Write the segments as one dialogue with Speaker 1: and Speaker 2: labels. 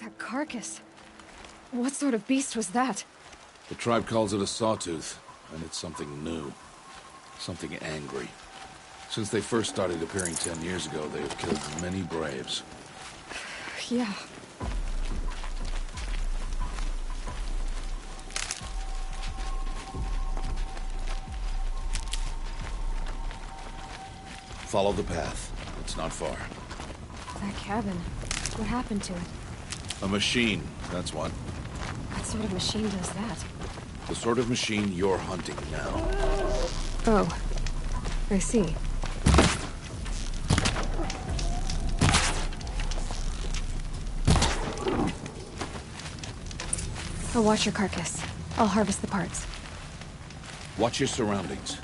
Speaker 1: That carcass. What sort of beast was that?
Speaker 2: The tribe calls it a sawtooth, and it's something new. Something angry. Since they first started appearing 10 years ago, they have killed many braves.
Speaker 1: Yeah.
Speaker 2: Follow the path. It's not far.
Speaker 1: That cabin. What happened to it?
Speaker 2: A machine, that's what.
Speaker 1: What sort of machine does that?
Speaker 2: The sort of machine you're hunting now.
Speaker 1: Oh. I see. I'll watch your carcass. I'll harvest the parts.
Speaker 2: Watch your surroundings.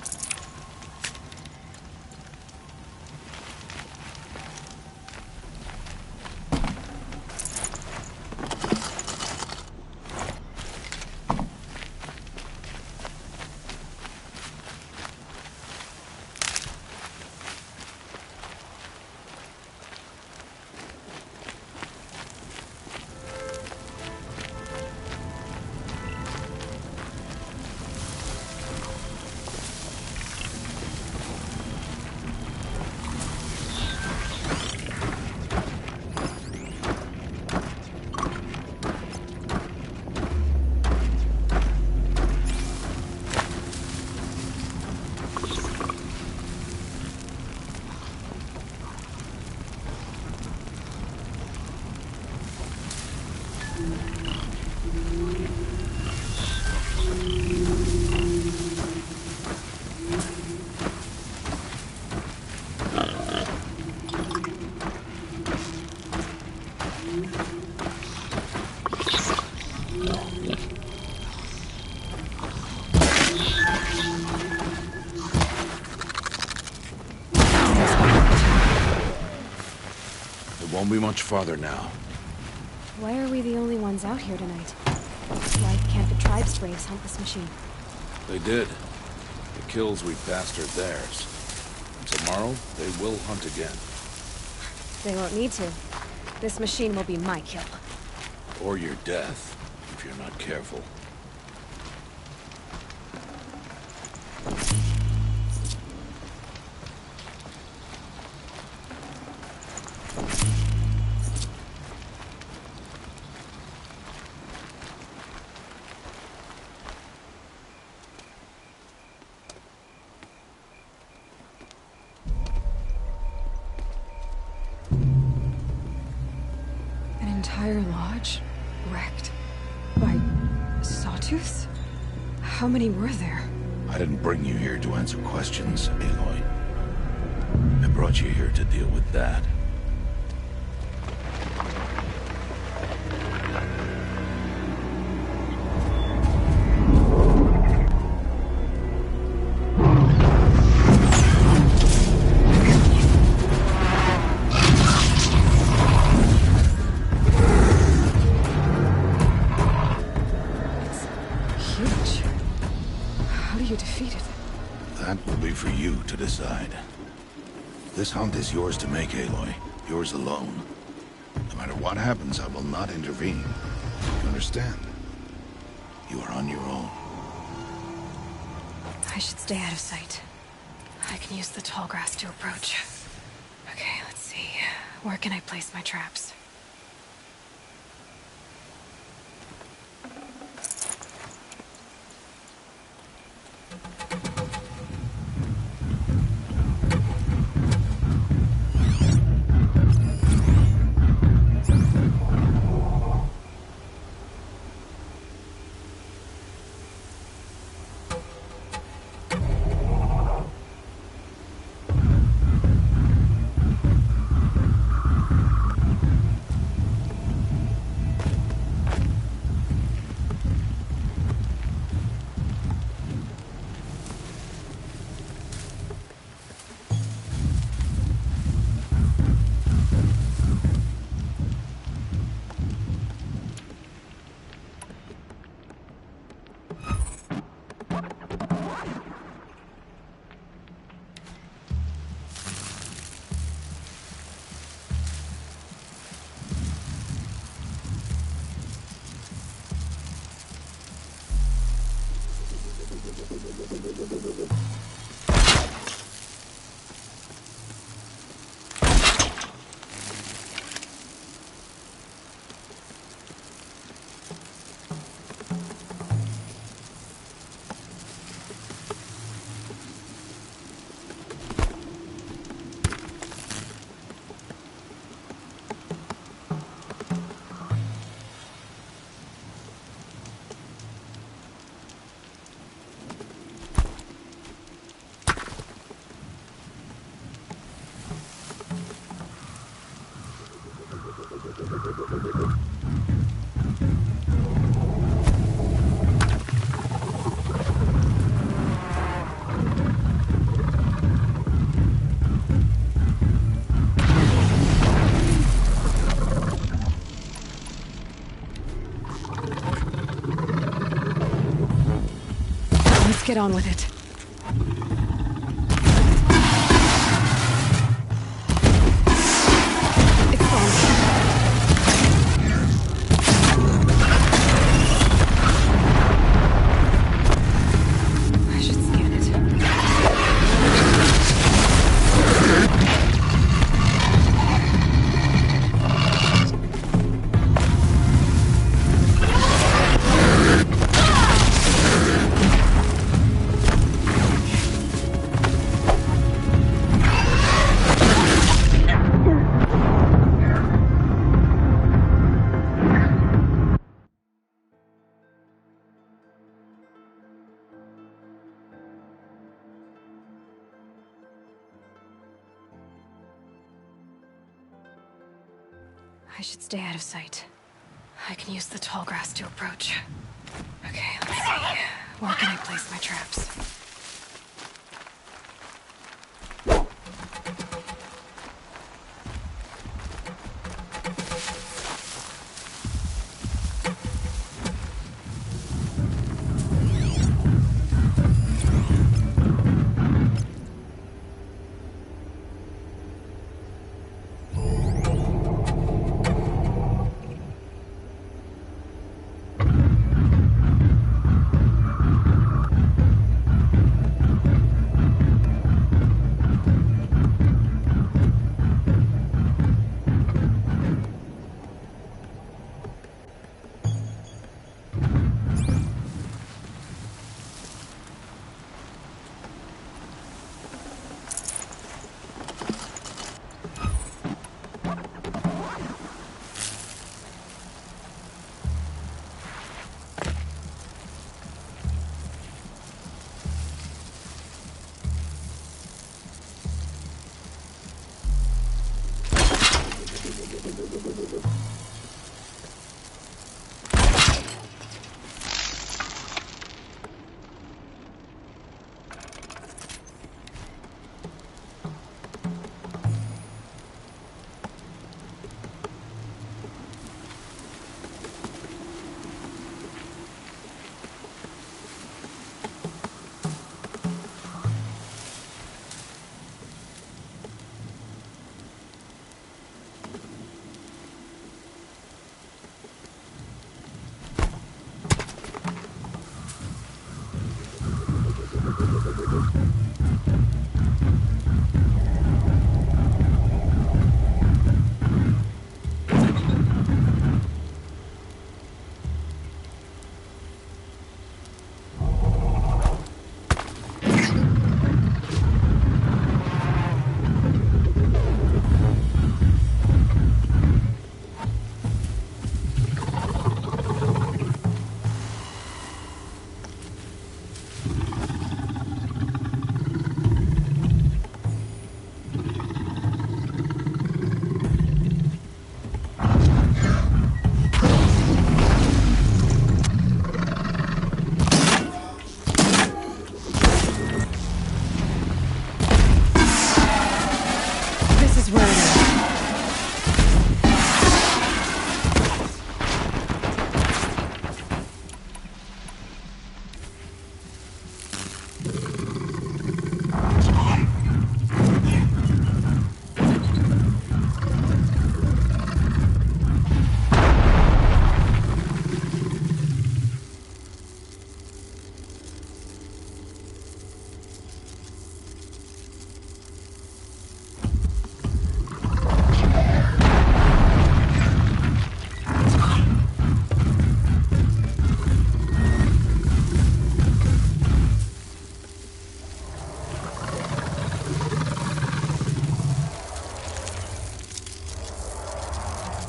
Speaker 2: Won't be much farther now.
Speaker 1: Why are we the only ones out here tonight? Why can't the tribe's braves hunt this machine?
Speaker 2: They did. The kills we passed are theirs. And tomorrow, they will hunt again.
Speaker 1: They won't need to. This machine will be my kill.
Speaker 2: Or your death, if you're not careful.
Speaker 1: Entire lodge wrecked by sawtooths? How many were there?
Speaker 2: I didn't bring you here to answer questions, Aloy. I brought you here to deal with that. Decide. This hunt is yours to make, Aloy. Yours alone. No matter what happens, I will not intervene. You understand? You are on your own.
Speaker 1: I should stay out of sight. I can use the tall grass to approach. Okay, let's see. Where can I place my traps? Let's get on with it. It's gone. I should scan it. I should stay out of sight. I can use the tall grass to approach. Okay, let's see. Where can I place my traps?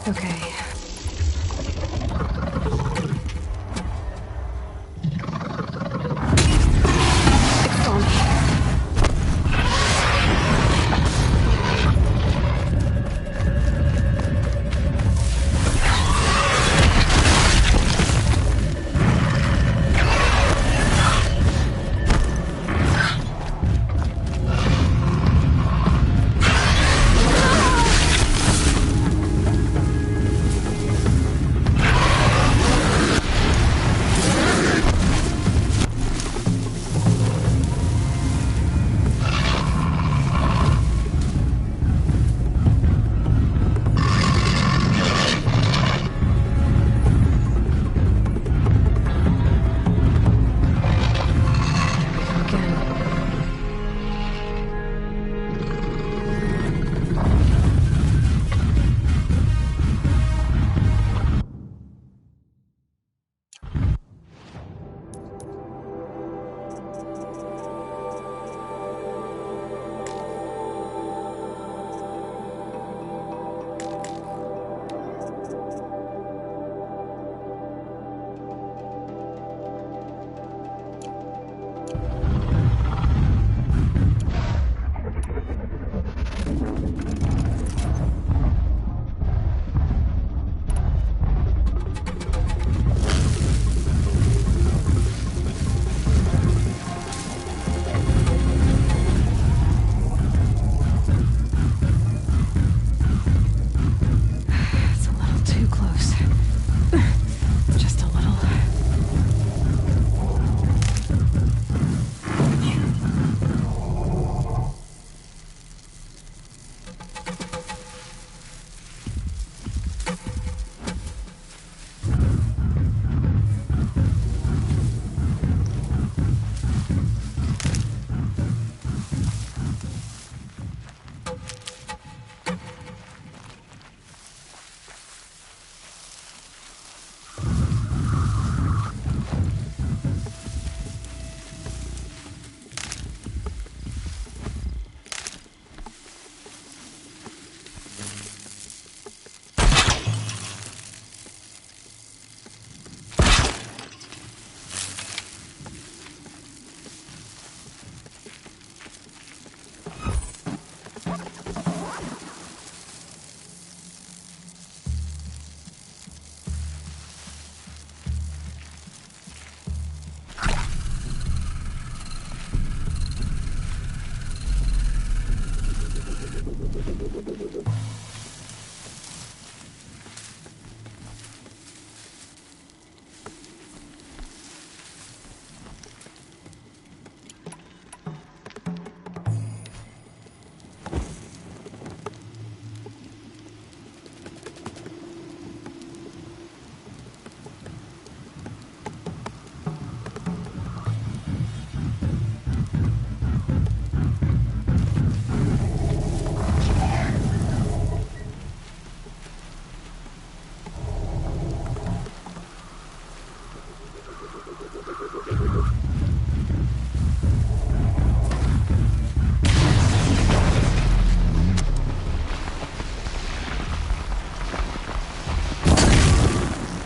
Speaker 1: Okay. It's on.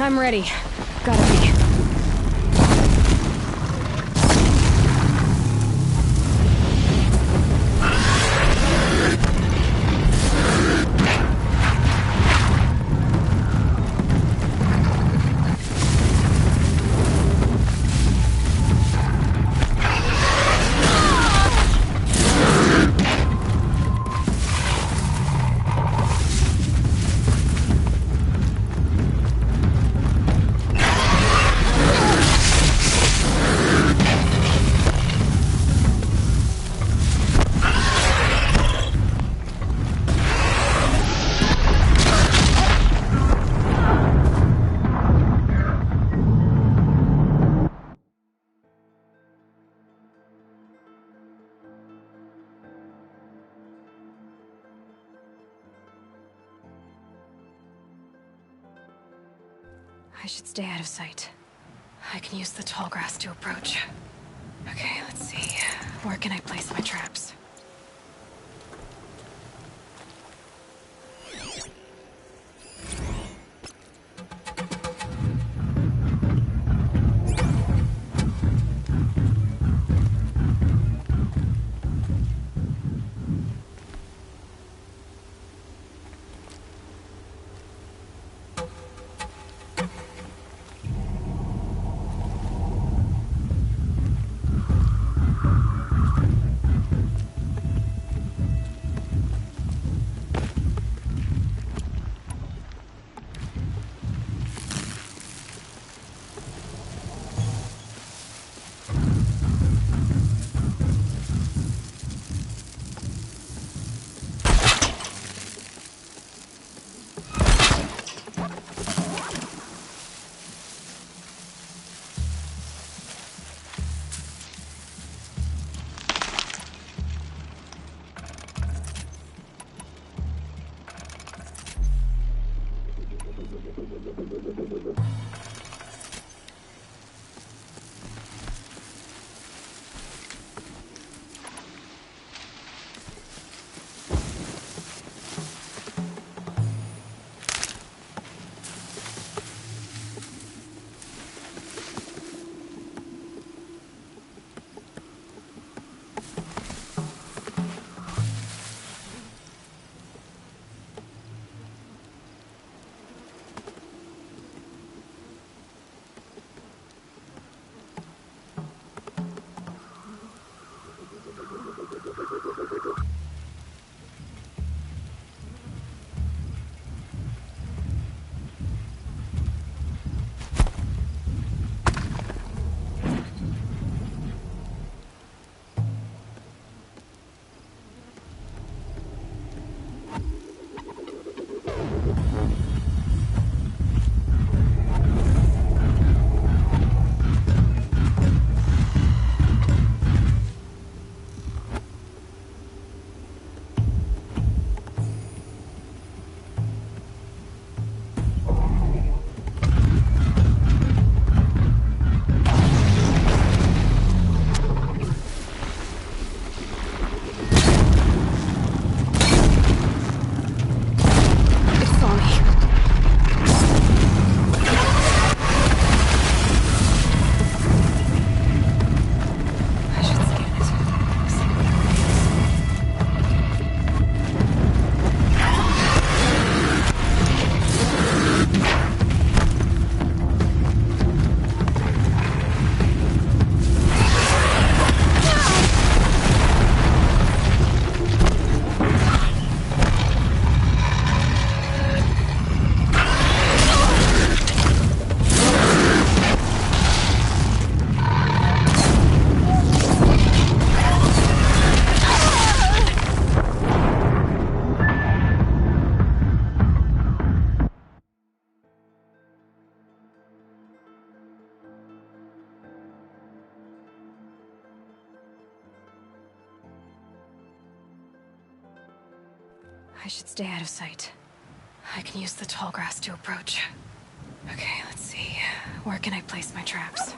Speaker 1: I'm ready. Gotta be. I should stay out of sight. I can use the tall grass to approach. Okay, let's see. Where can I place my traps? I should stay out of sight. I can use the tall grass to approach. Okay, let's see. Where can I place my traps?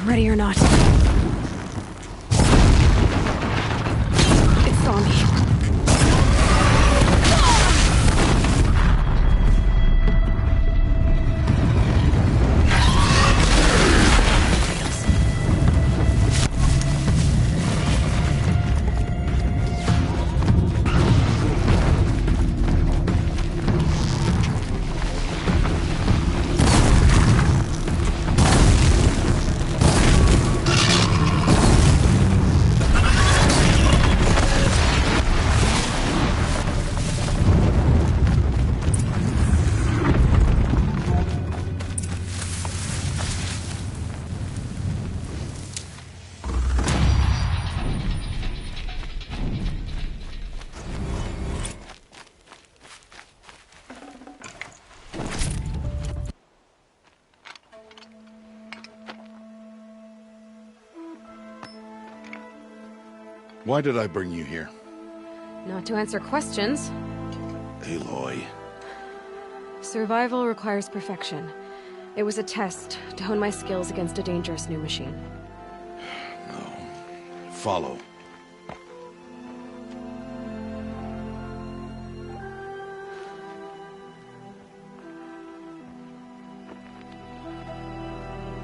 Speaker 1: Ready or not. It saw me.
Speaker 2: Why did I bring you here?
Speaker 1: Not to answer questions.
Speaker 2: Aloy.
Speaker 1: Survival requires perfection. It was a test to hone my skills against a dangerous new machine.
Speaker 2: No. Follow.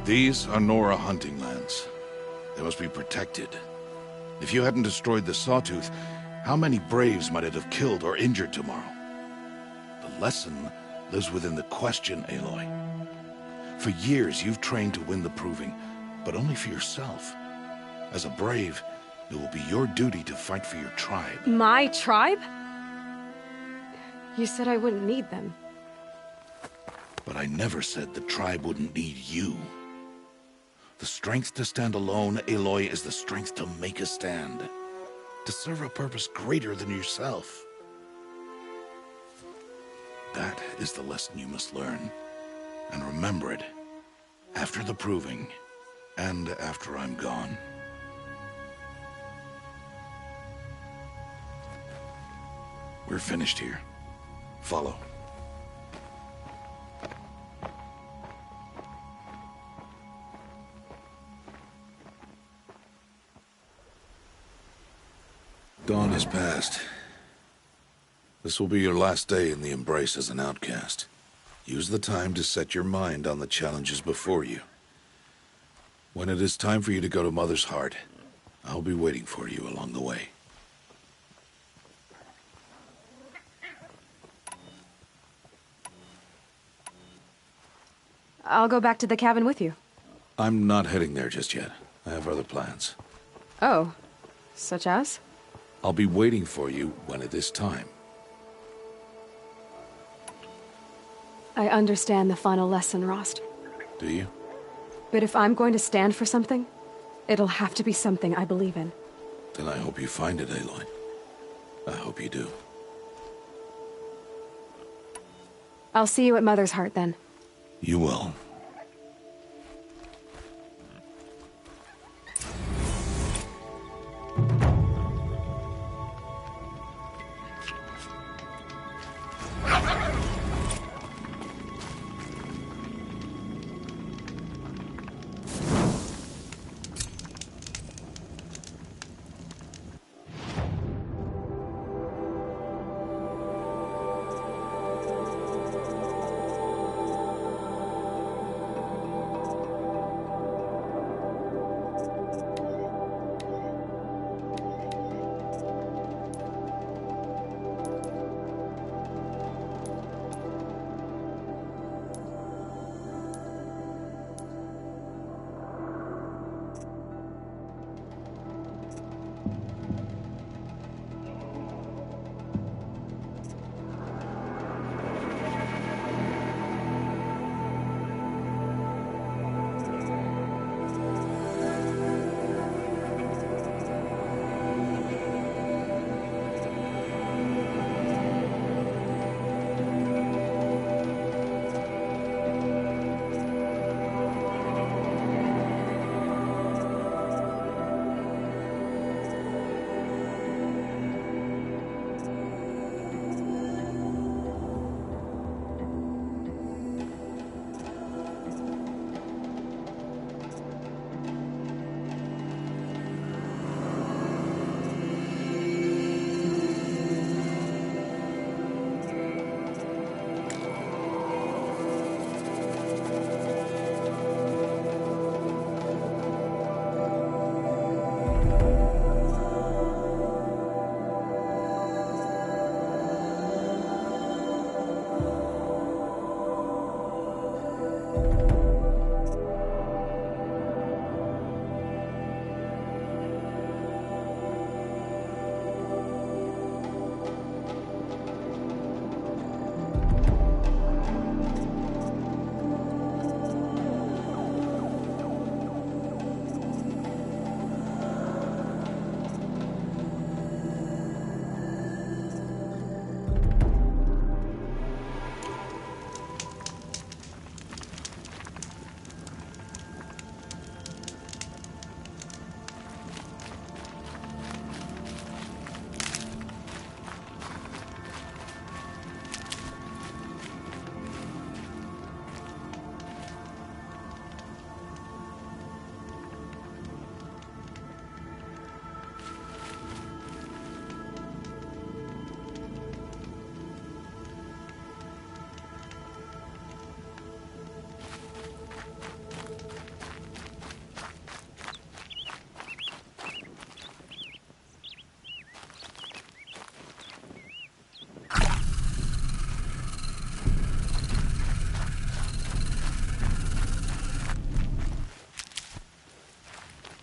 Speaker 2: These are Nora hunting lands. They must be protected. If you hadn't destroyed the Sawtooth, how many Braves might it have killed or injured tomorrow? The lesson lives within the question, Aloy. For years, you've trained to win the Proving, but only for yourself. As a Brave, it will be your duty to fight for your tribe.
Speaker 1: My tribe? You said I wouldn't need them.
Speaker 2: But I never said the tribe wouldn't need you. The strength to stand alone, Aloy, is the strength to make a stand. To serve a purpose greater than yourself. That is the lesson you must learn. And remember it. After the Proving. And after I'm gone. We're finished here. Follow. Dawn has passed. This will be your last day in the Embrace as an outcast. Use the time to set your mind on the challenges before you. When it is time for you to go to Mother's Heart, I'll be waiting for you along the way.
Speaker 1: I'll go back to the cabin with you.
Speaker 2: I'm not heading there just yet. I have other plans.
Speaker 1: Oh. Such as?
Speaker 2: I'll be waiting for you when it is time.
Speaker 1: I understand the final lesson, Rost.
Speaker 2: Do you?
Speaker 1: But if I'm going to stand for something, it'll have to be something I believe in.
Speaker 2: Then I hope you find it, Aloy. I hope you do.
Speaker 1: I'll see you at Mother's Heart, then.
Speaker 2: You will.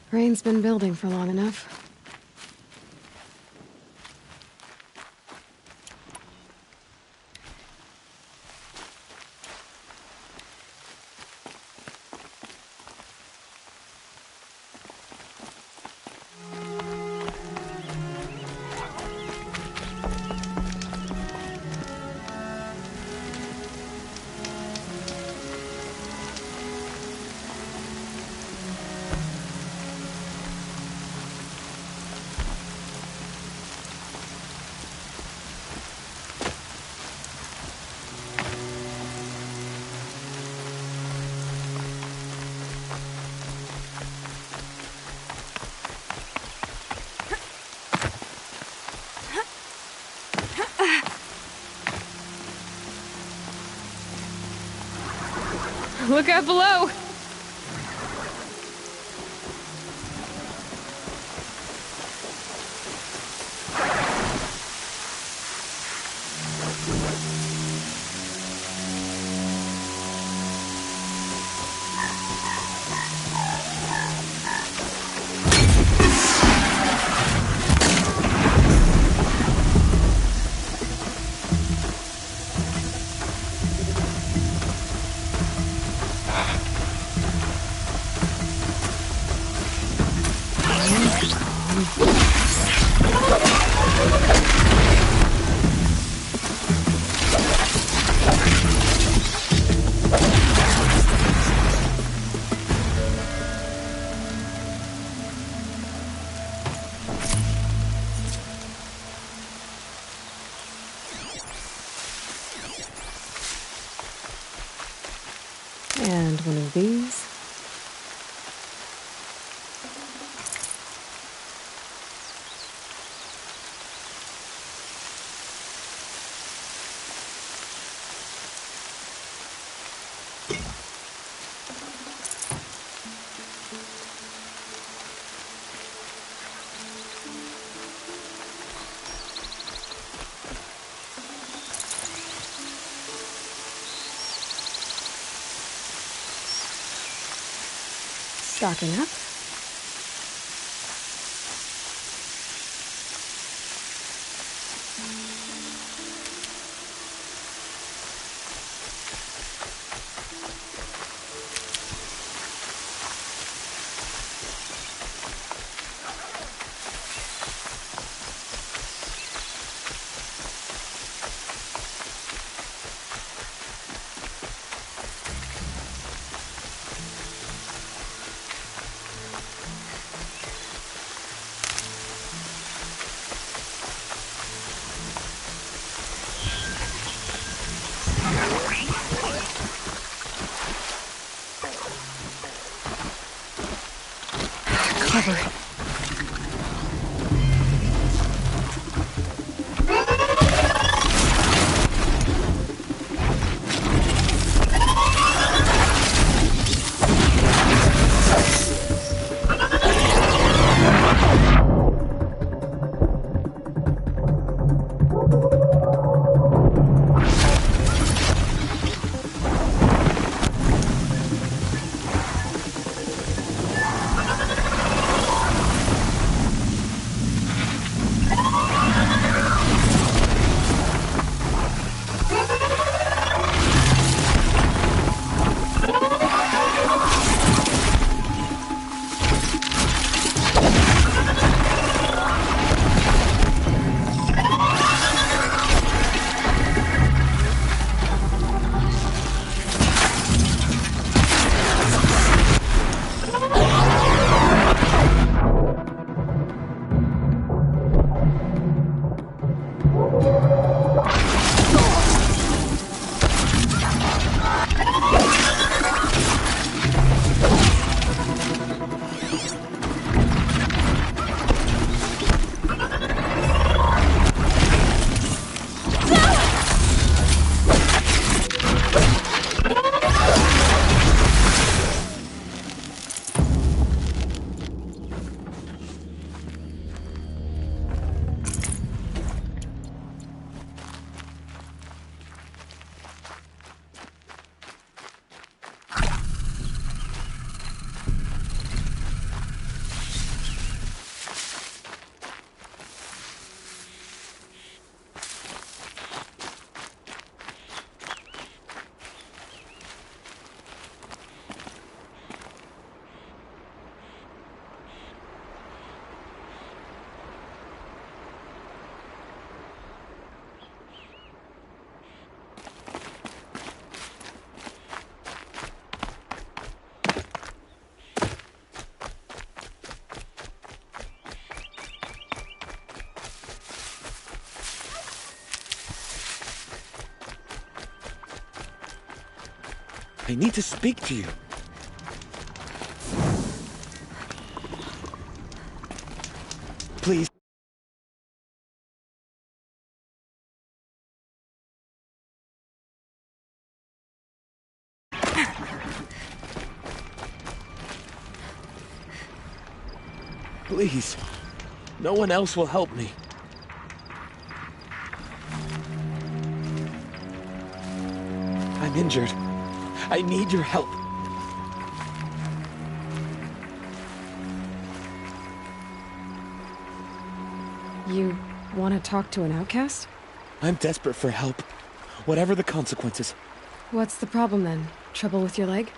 Speaker 1: Rain's been building for long enough. Look out below! And one of these. Stocking up. Cover.
Speaker 3: I need to speak to you. Please. Please. No one else will help me. I'm injured. I need your help.
Speaker 1: You want to talk to an outcast?
Speaker 3: I'm desperate for help. Whatever the consequences.
Speaker 1: What's the problem then? Trouble with your leg?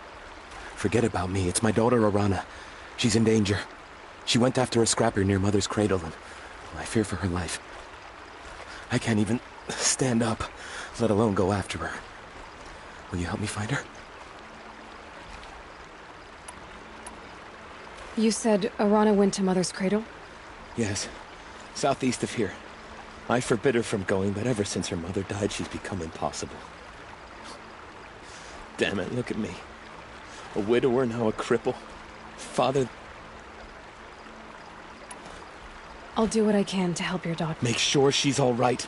Speaker 3: Forget about me. It's my daughter, Arana. She's in danger. She went after a scrapper near Mother's cradle, and I fear for her life. I can't even stand up, let alone go after her. Will you help me find her?
Speaker 1: You said Arana went to Mother's cradle?
Speaker 3: Yes. Southeast of here. I forbid her from going, but ever since her mother died, she's become impossible. Damn it, look at me. A widower, now a cripple. Father...
Speaker 1: I'll do what I can to help your daughter.
Speaker 3: Make sure she's all right.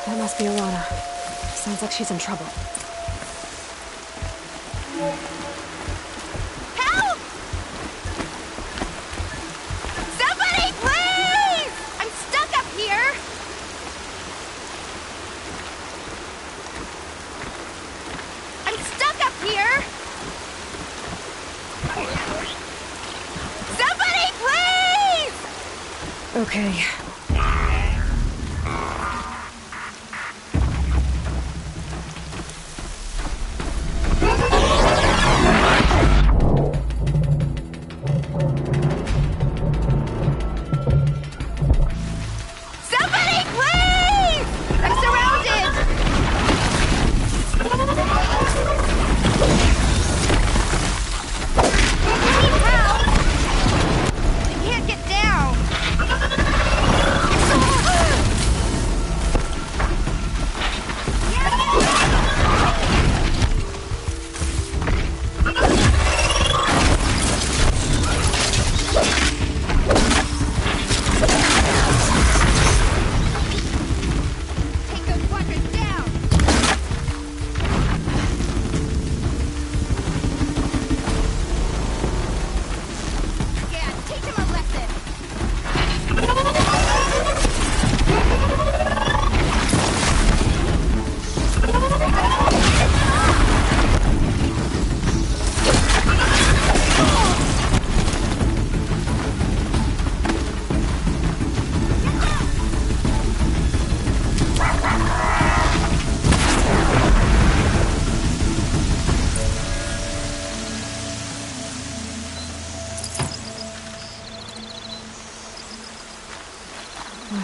Speaker 1: That must be Arana. Sounds like she's in trouble.
Speaker 4: Help! Somebody, please! I'm stuck up here! I'm stuck up here! Somebody, please!
Speaker 1: Okay.
Speaker 4: Somebody, please! I'm surrounded! I need help! I can't get down!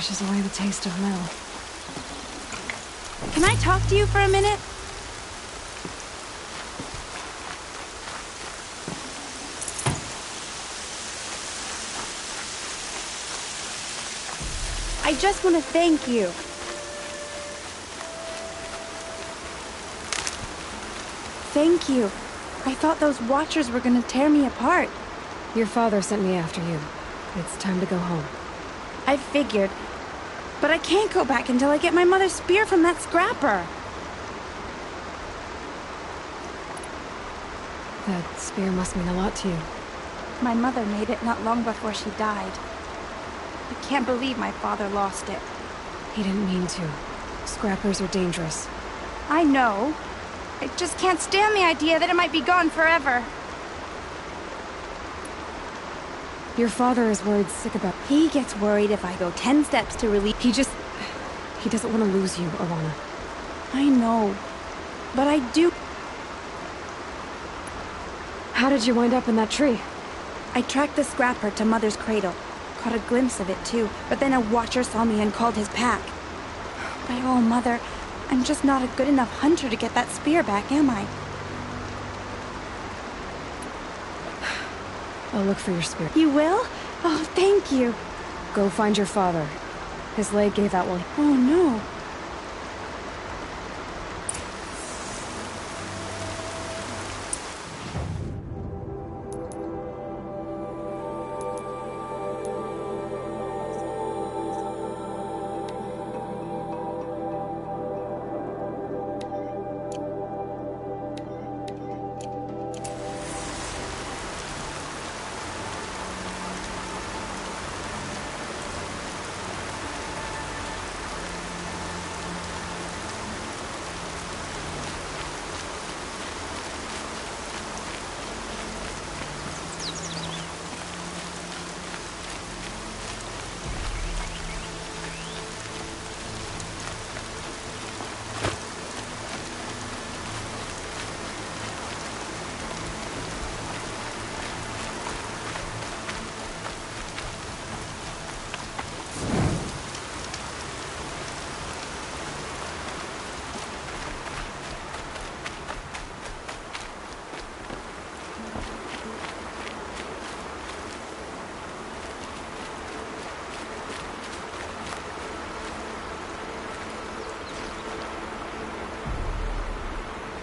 Speaker 1: washes away the taste of Mel.
Speaker 4: Can I talk to you for a minute? I just want to thank you. Thank you. I thought those Watchers were gonna tear me apart.
Speaker 1: Your father sent me after you. It's time to go home.
Speaker 4: I figured. But I can't go back until I get my mother's spear from that scrapper.
Speaker 1: That spear must mean a lot to you.
Speaker 4: My mother made it not long before she died. I can't believe my father lost it.
Speaker 1: He didn't mean to. Scrappers are dangerous.
Speaker 4: I know. I just can't stand the idea that it might be gone forever.
Speaker 1: Your father is worried sick about...
Speaker 4: He gets worried if I go 10 steps to relieve...
Speaker 1: He doesn't want to lose you, Alana.
Speaker 4: I know. But I do...
Speaker 1: How did you wind up in that tree?
Speaker 4: I tracked the scrapper to Mother's cradle. Caught a glimpse of it too, but then a Watcher saw me and called his pack. By all, Mother, I'm just not a good enough hunter to get that spear back, am I?
Speaker 1: I'll look for your spear.
Speaker 4: You will? Oh, thank you.
Speaker 1: Go find your father. His leg gave out while he...
Speaker 4: Oh, no.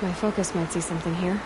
Speaker 1: My focus might see something here.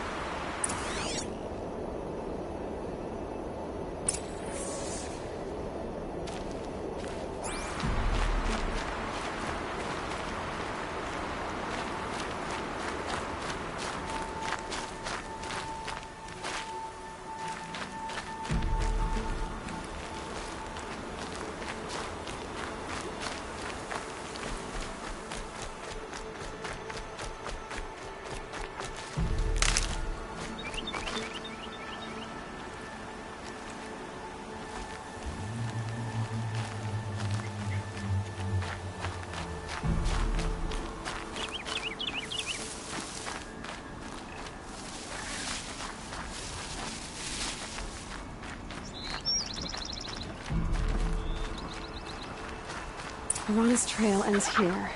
Speaker 1: Arana's trail ends here.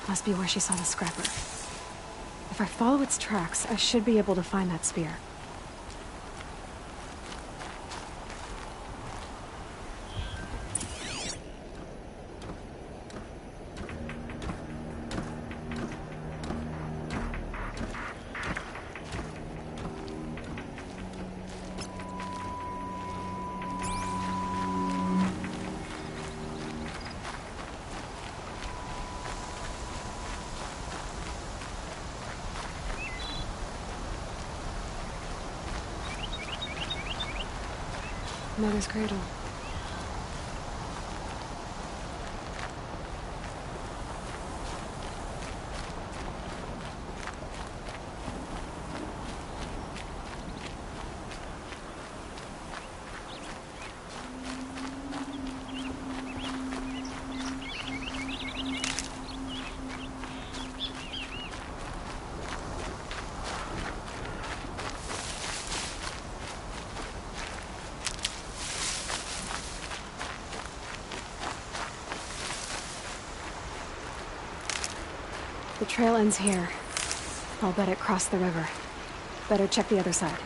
Speaker 1: Must be where she saw the scrapper. If I follow its tracks, I should be able to find that spear. Mother's cradle. The trail ends here. I'll bet it crossed the river. Better check the other side.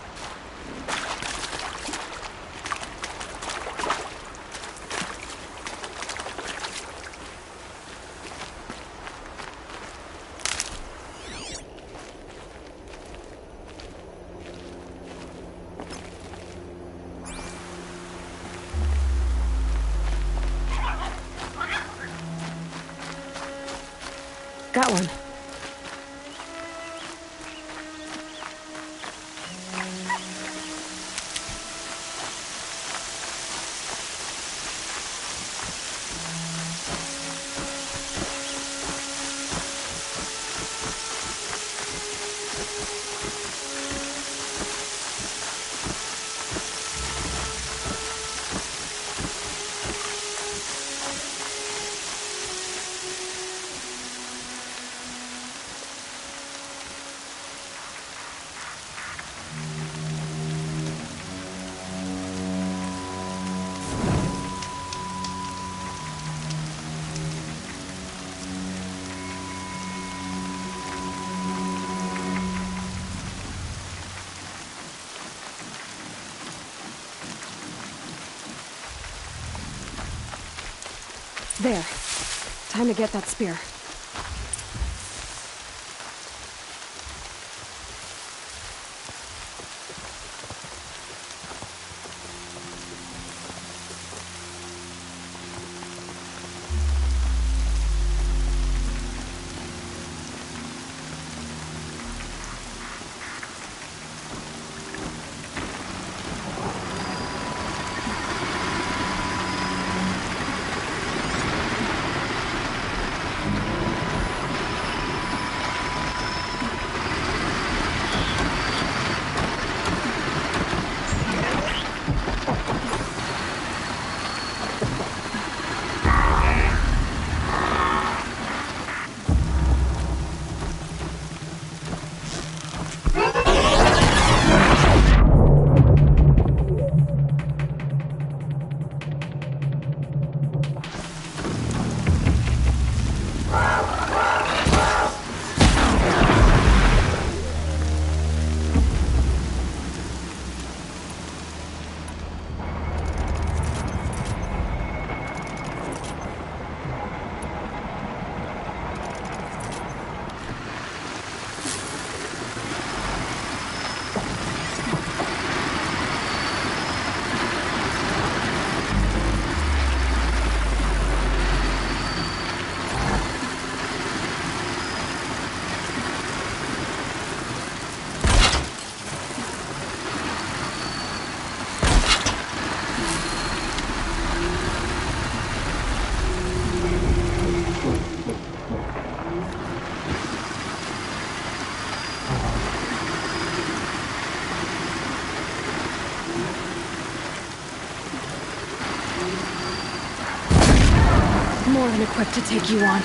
Speaker 1: Got one. There. Time to get that spear. More than equipped to take you on.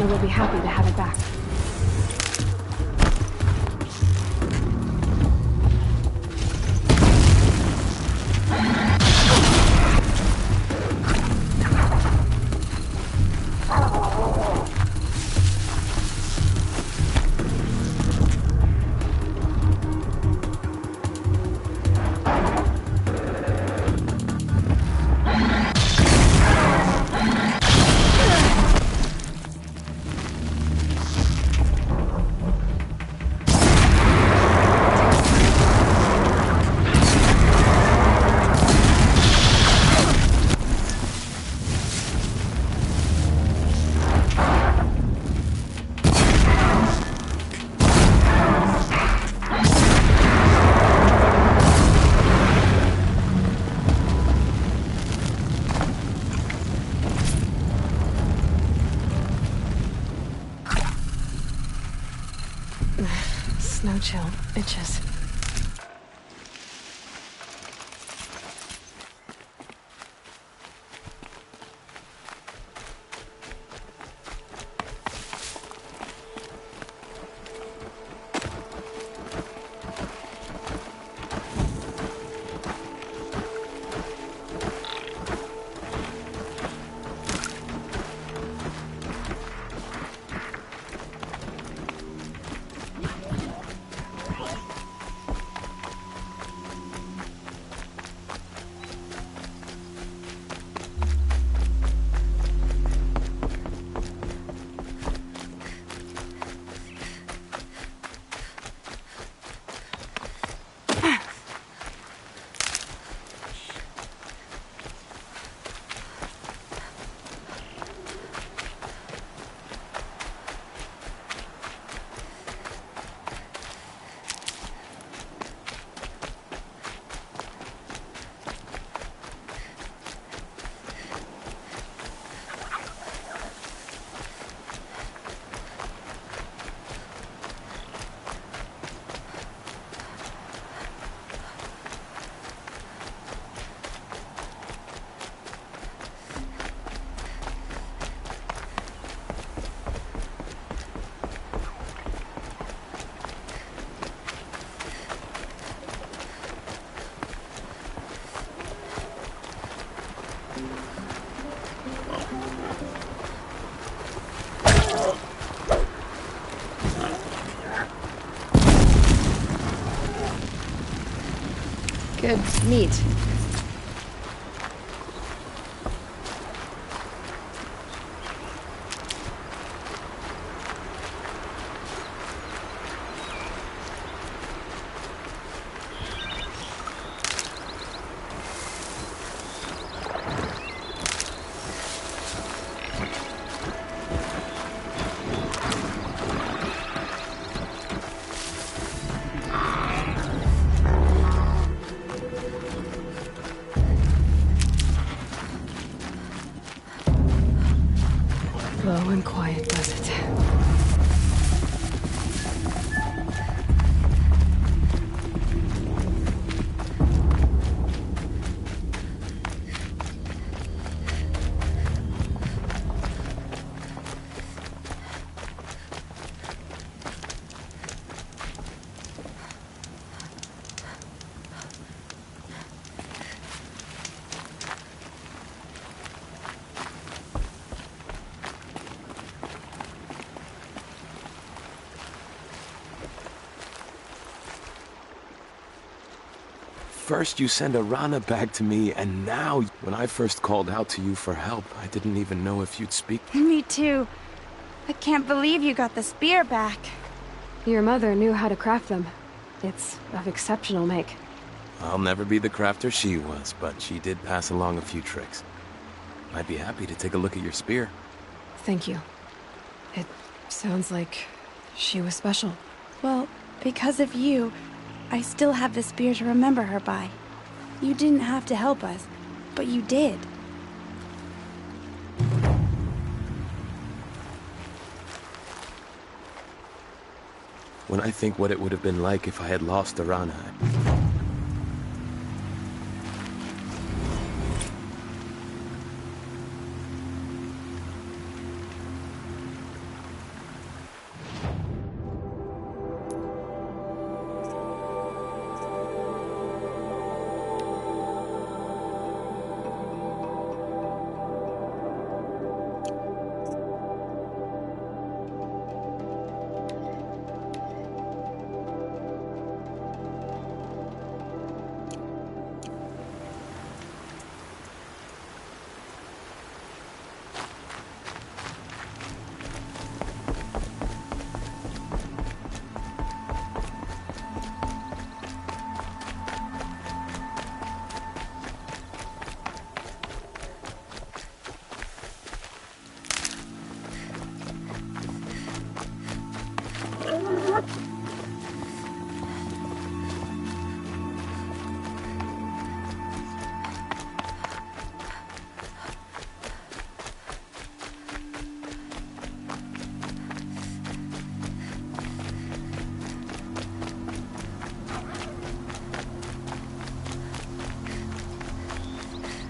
Speaker 1: Arana will be happy to have it back. Snow chill, itches. Good meat. Low and quiet does it.
Speaker 3: First you send Arana back to me, and now, when I first called out to you for help, I didn't even know if you'd speak.
Speaker 4: Me too. I can't believe you got the spear back.
Speaker 1: Your mother knew how to craft them. It's of exceptional make.
Speaker 3: I'll never be the crafter she was, but she did pass along a few tricks. I'd be happy to take a look at your spear.
Speaker 1: Thank you. It sounds like she was special.
Speaker 4: Well, because of you, I still have the spear to remember her by. You didn't have to help us, but you did.
Speaker 3: When I think what it would have been like if I had lost Arana,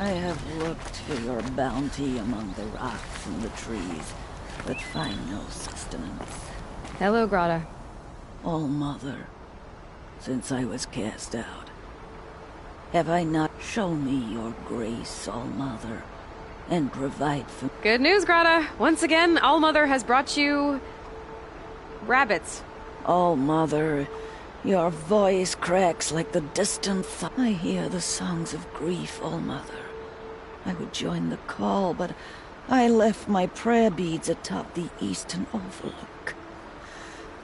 Speaker 5: I have looked for your bounty among the rocks and the trees, but find no sustenance.
Speaker 1: Hello, Grata.
Speaker 5: All-Mother, since I was cast out, have I not shown me your grace, All-Mother, and provide for...
Speaker 1: Good news, Grata. Once again, All-Mother has brought you... rabbits.
Speaker 5: All-Mother, your voice cracks like the distant I hear the songs of grief, All-Mother. I would join the call, but I left my prayer beads atop the eastern overlook.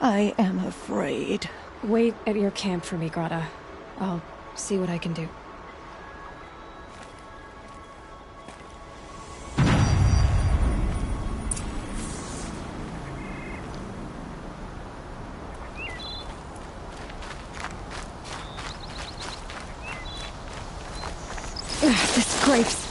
Speaker 5: I am afraid.
Speaker 1: Wait at your camp for me, Grata. I'll see what I can do.
Speaker 4: Disgrace.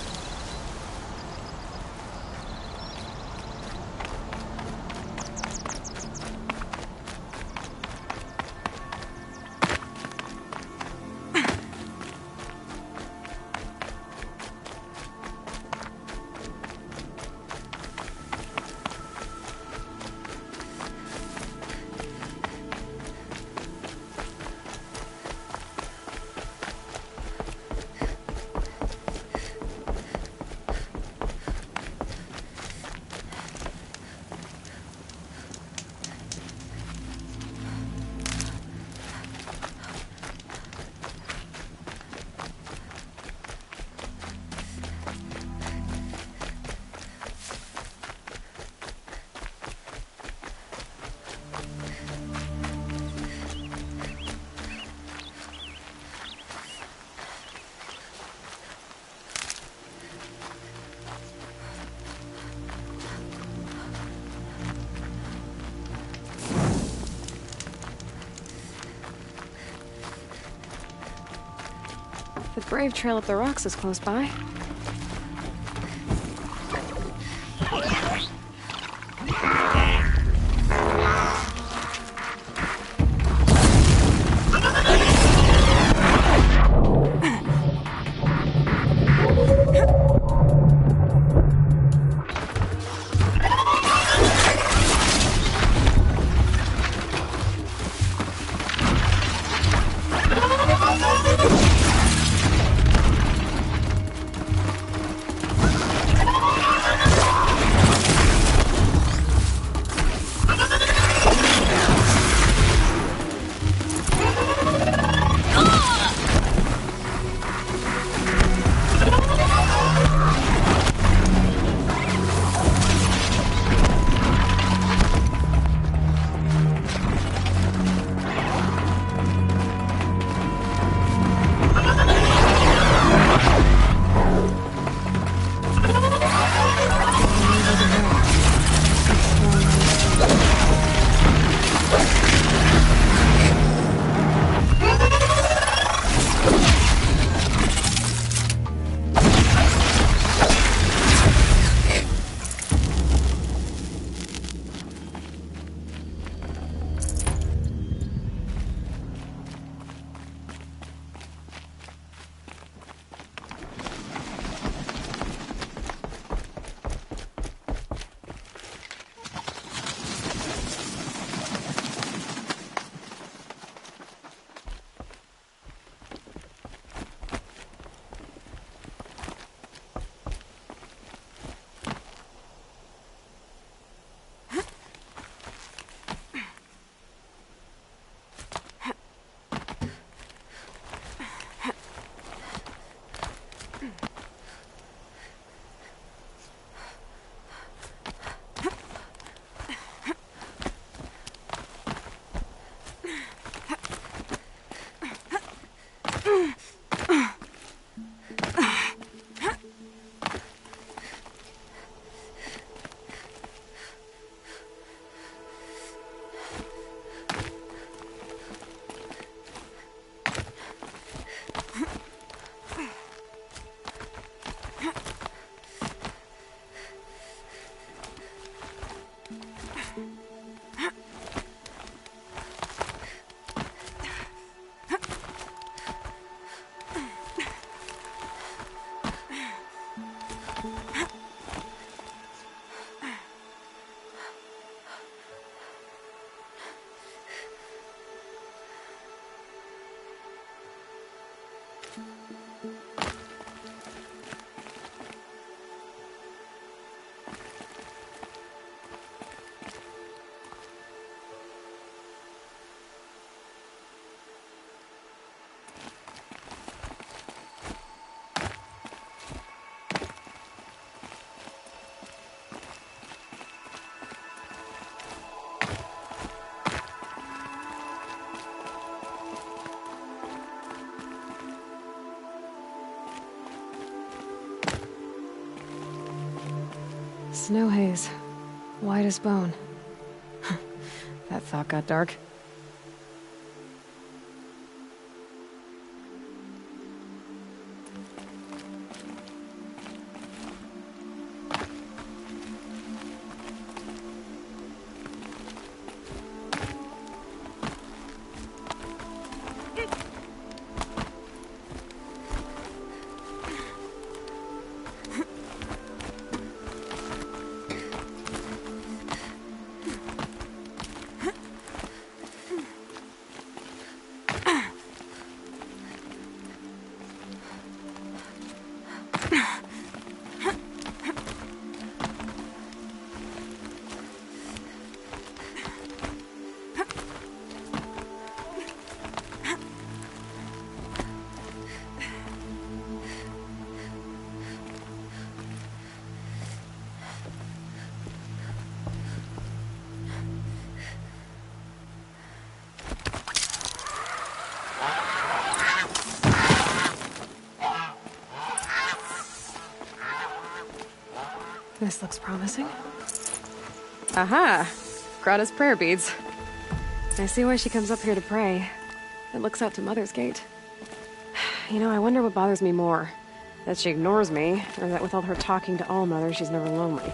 Speaker 1: The Brave Trail up the rocks is close by. Snow haze. White as bone. That thought got dark. This looks promising. Aha! Grata's prayer beads. I see why she comes up here to pray. It looks out to Mother's Gate. You know, I wonder what bothers me more. That she ignores me, or that with all her talking to All Mother, she's never lonely.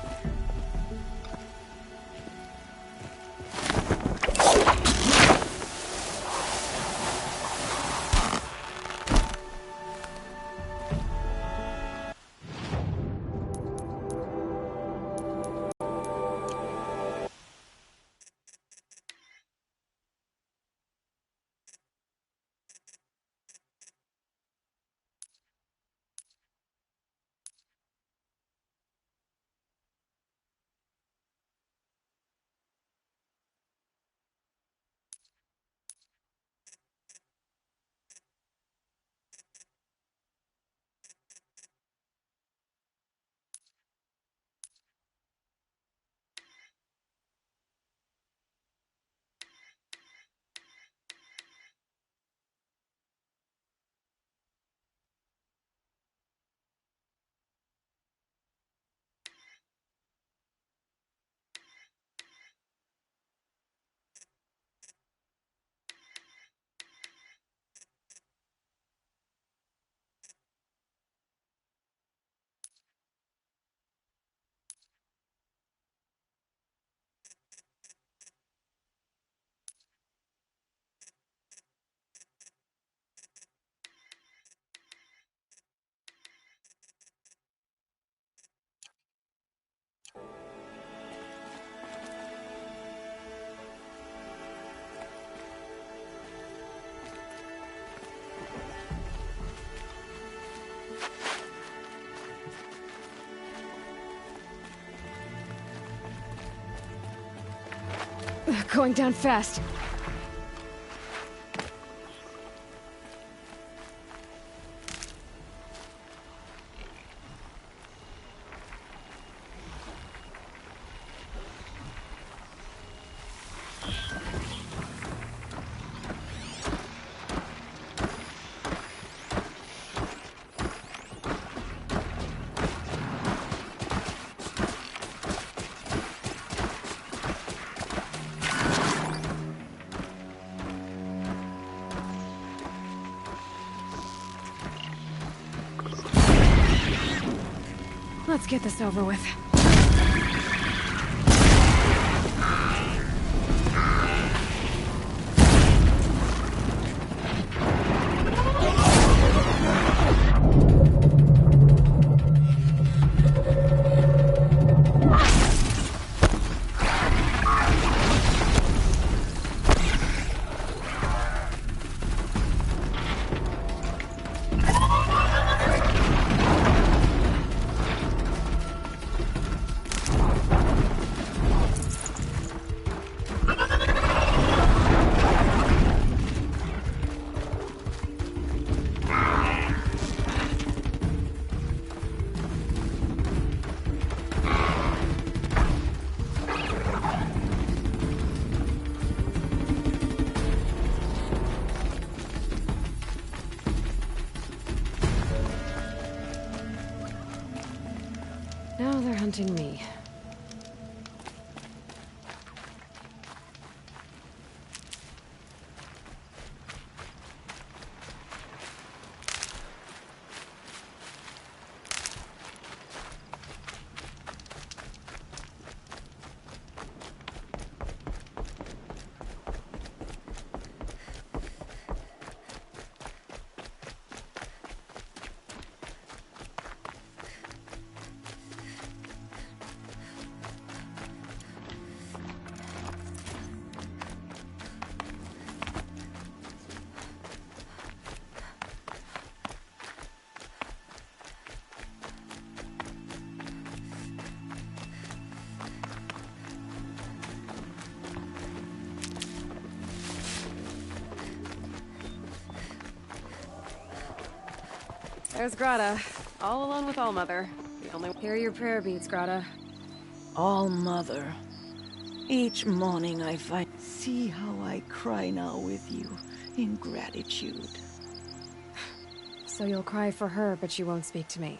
Speaker 1: Going down fast. Let's get this over with. they're hunting me. There's Grata, all alone with Allmother. The only hear your prayer beads, Grata.
Speaker 5: All Mother. Each morning I find... See how I cry now with you, in gratitude.
Speaker 1: So you'll cry for her, but you won't speak to me.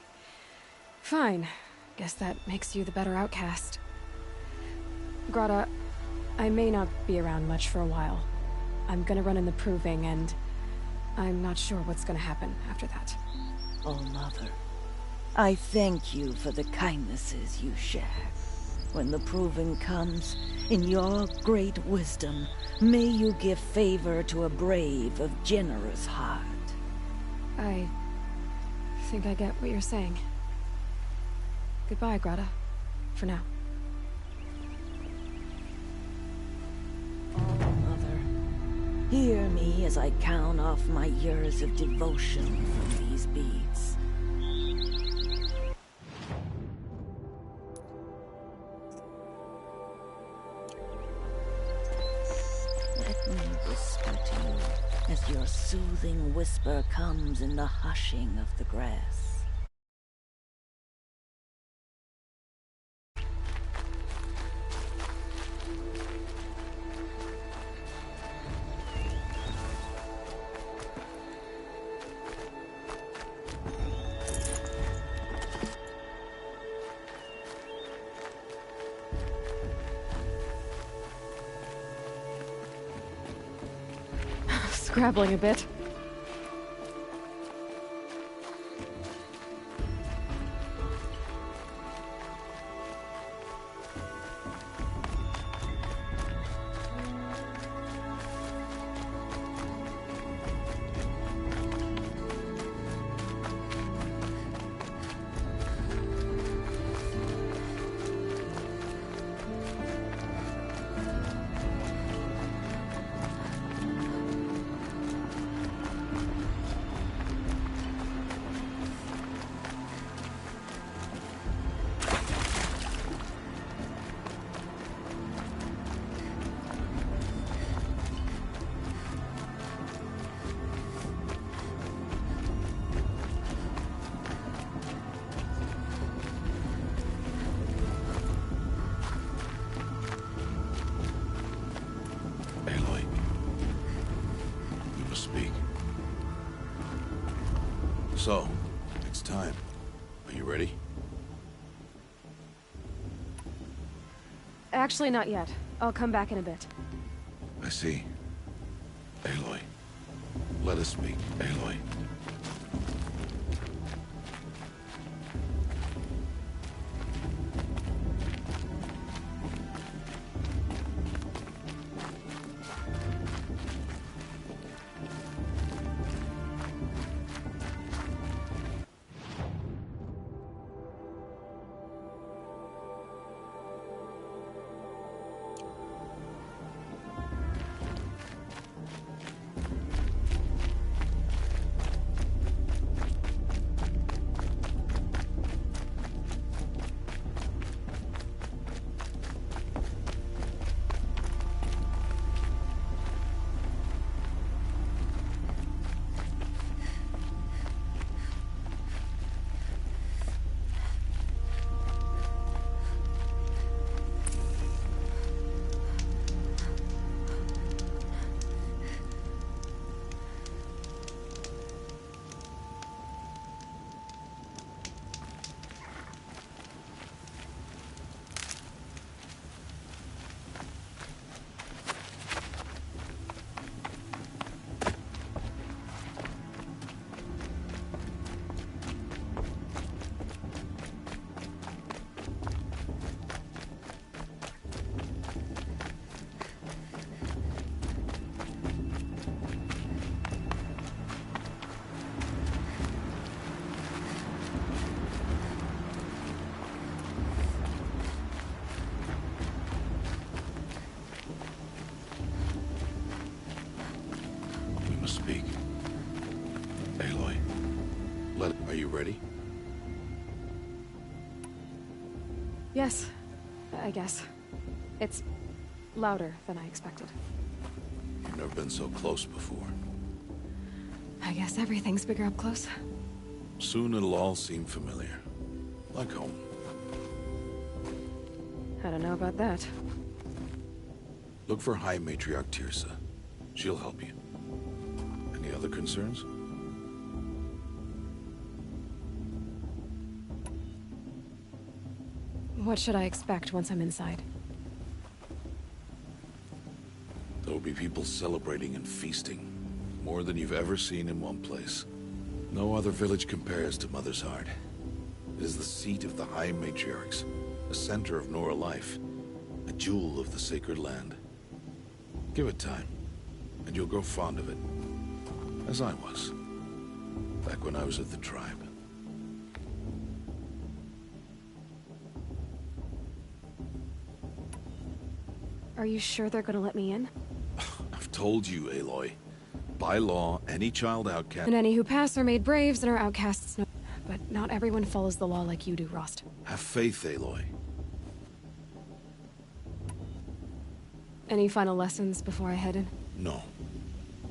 Speaker 1: Fine. Guess that makes you the better outcast. Grata, I may not be around much for a while. I'm gonna run in the Proving, and I'm not sure what's gonna happen after that.
Speaker 5: Oh, Mother, I thank you for the kindnesses you share. When the Proving comes, in your great wisdom, may you give favor to a brave of generous heart.
Speaker 1: I think I get what you're saying. Goodbye, Grata. For now.
Speaker 5: Oh, Mother, hear me as I count off my years of devotion from these beads. Let me whisper to you as your soothing whisper comes in the hushing of the grass.
Speaker 1: Scrabbling a bit.
Speaker 2: Aloy, we must speak. So, it's time. Are you ready?
Speaker 1: Actually, not yet. I'll come back in a bit.
Speaker 2: I see. Aloy. Let us speak, Aloy. speak. Aloy, are you ready?
Speaker 1: Yes, I guess. It's louder than I expected.
Speaker 2: You've never been so close before.
Speaker 1: I guess everything's bigger up close.
Speaker 2: Soon it'll all seem familiar. Like home.
Speaker 1: I don't know about that.
Speaker 2: Look for High Matriarch Teersa. She'll help you. Any other concerns?
Speaker 1: What should I expect once I'm inside?
Speaker 2: There'll be people celebrating and feasting. More than you've ever seen in one place. No other village compares to Mother's Heart. It is the seat of the High Matriarchs, the center of Nora life, a jewel of the sacred land. Give it time, and you'll grow fond of it. As I was, back when I was at the tribe.
Speaker 1: Are you sure they're gonna let me in?
Speaker 2: I've told you, Aloy. By law, any child outcast...
Speaker 1: And any who pass are made braves and are outcasts. No, but not everyone follows the law like you do, Rost.
Speaker 2: Have faith, Aloy.
Speaker 1: Any final lessons before I head in?
Speaker 2: No.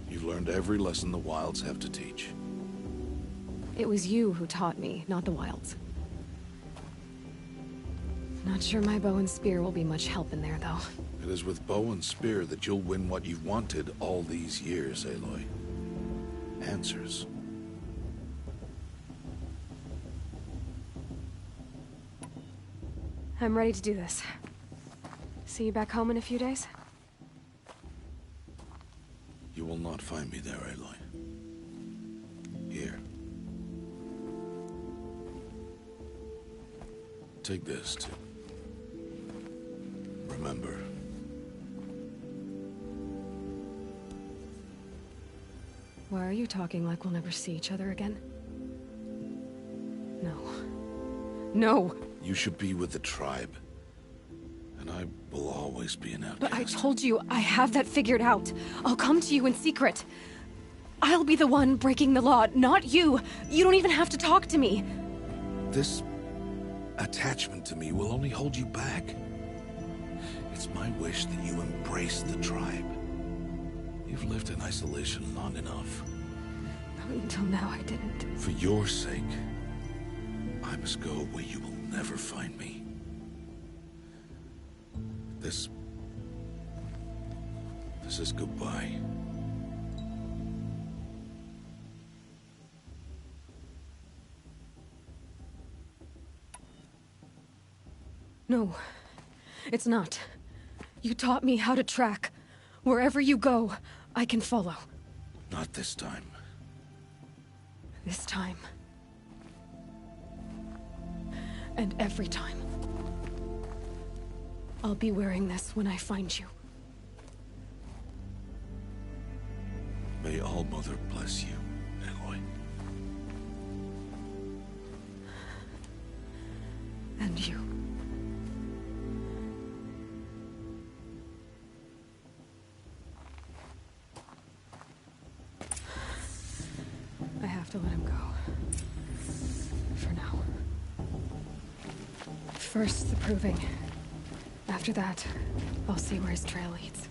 Speaker 2: You've learned every lesson the Wilds have to teach.
Speaker 1: It was you who taught me, not the Wilds. Not sure my bow and spear will be much help in there, though.
Speaker 2: It is with bow and spear that you'll win what you've wanted all these years, Aloy. Answers.
Speaker 1: I'm ready to do this. See you back home in a few days?
Speaker 2: You will not find me there, Aloy. Here. Take this, too. Remember.
Speaker 1: Why are you talking like we'll never see each other again? No. No!
Speaker 2: You should be with the tribe. And I will always be an outcast.
Speaker 1: But I told you, I have that figured out. I'll come to you in secret. I'll be the one breaking the law, not you. You don't even have to talk to me.
Speaker 2: This attachment to me will only hold you back. It's my wish that you embrace the tribe. You've lived in isolation long enough.
Speaker 1: Until now, I didn't.
Speaker 2: For your sake, I must go where you will never find me. This is goodbye.
Speaker 1: No, it's not. You taught me how to track. Wherever you go, I can follow.
Speaker 2: Not this time.
Speaker 1: This time. And every time. I'll be wearing this when I find you.
Speaker 2: May All-Mother bless you, Aloy.
Speaker 1: And you. I have to let him go. For now. First, the proving. After that, I'll see where his trail leads.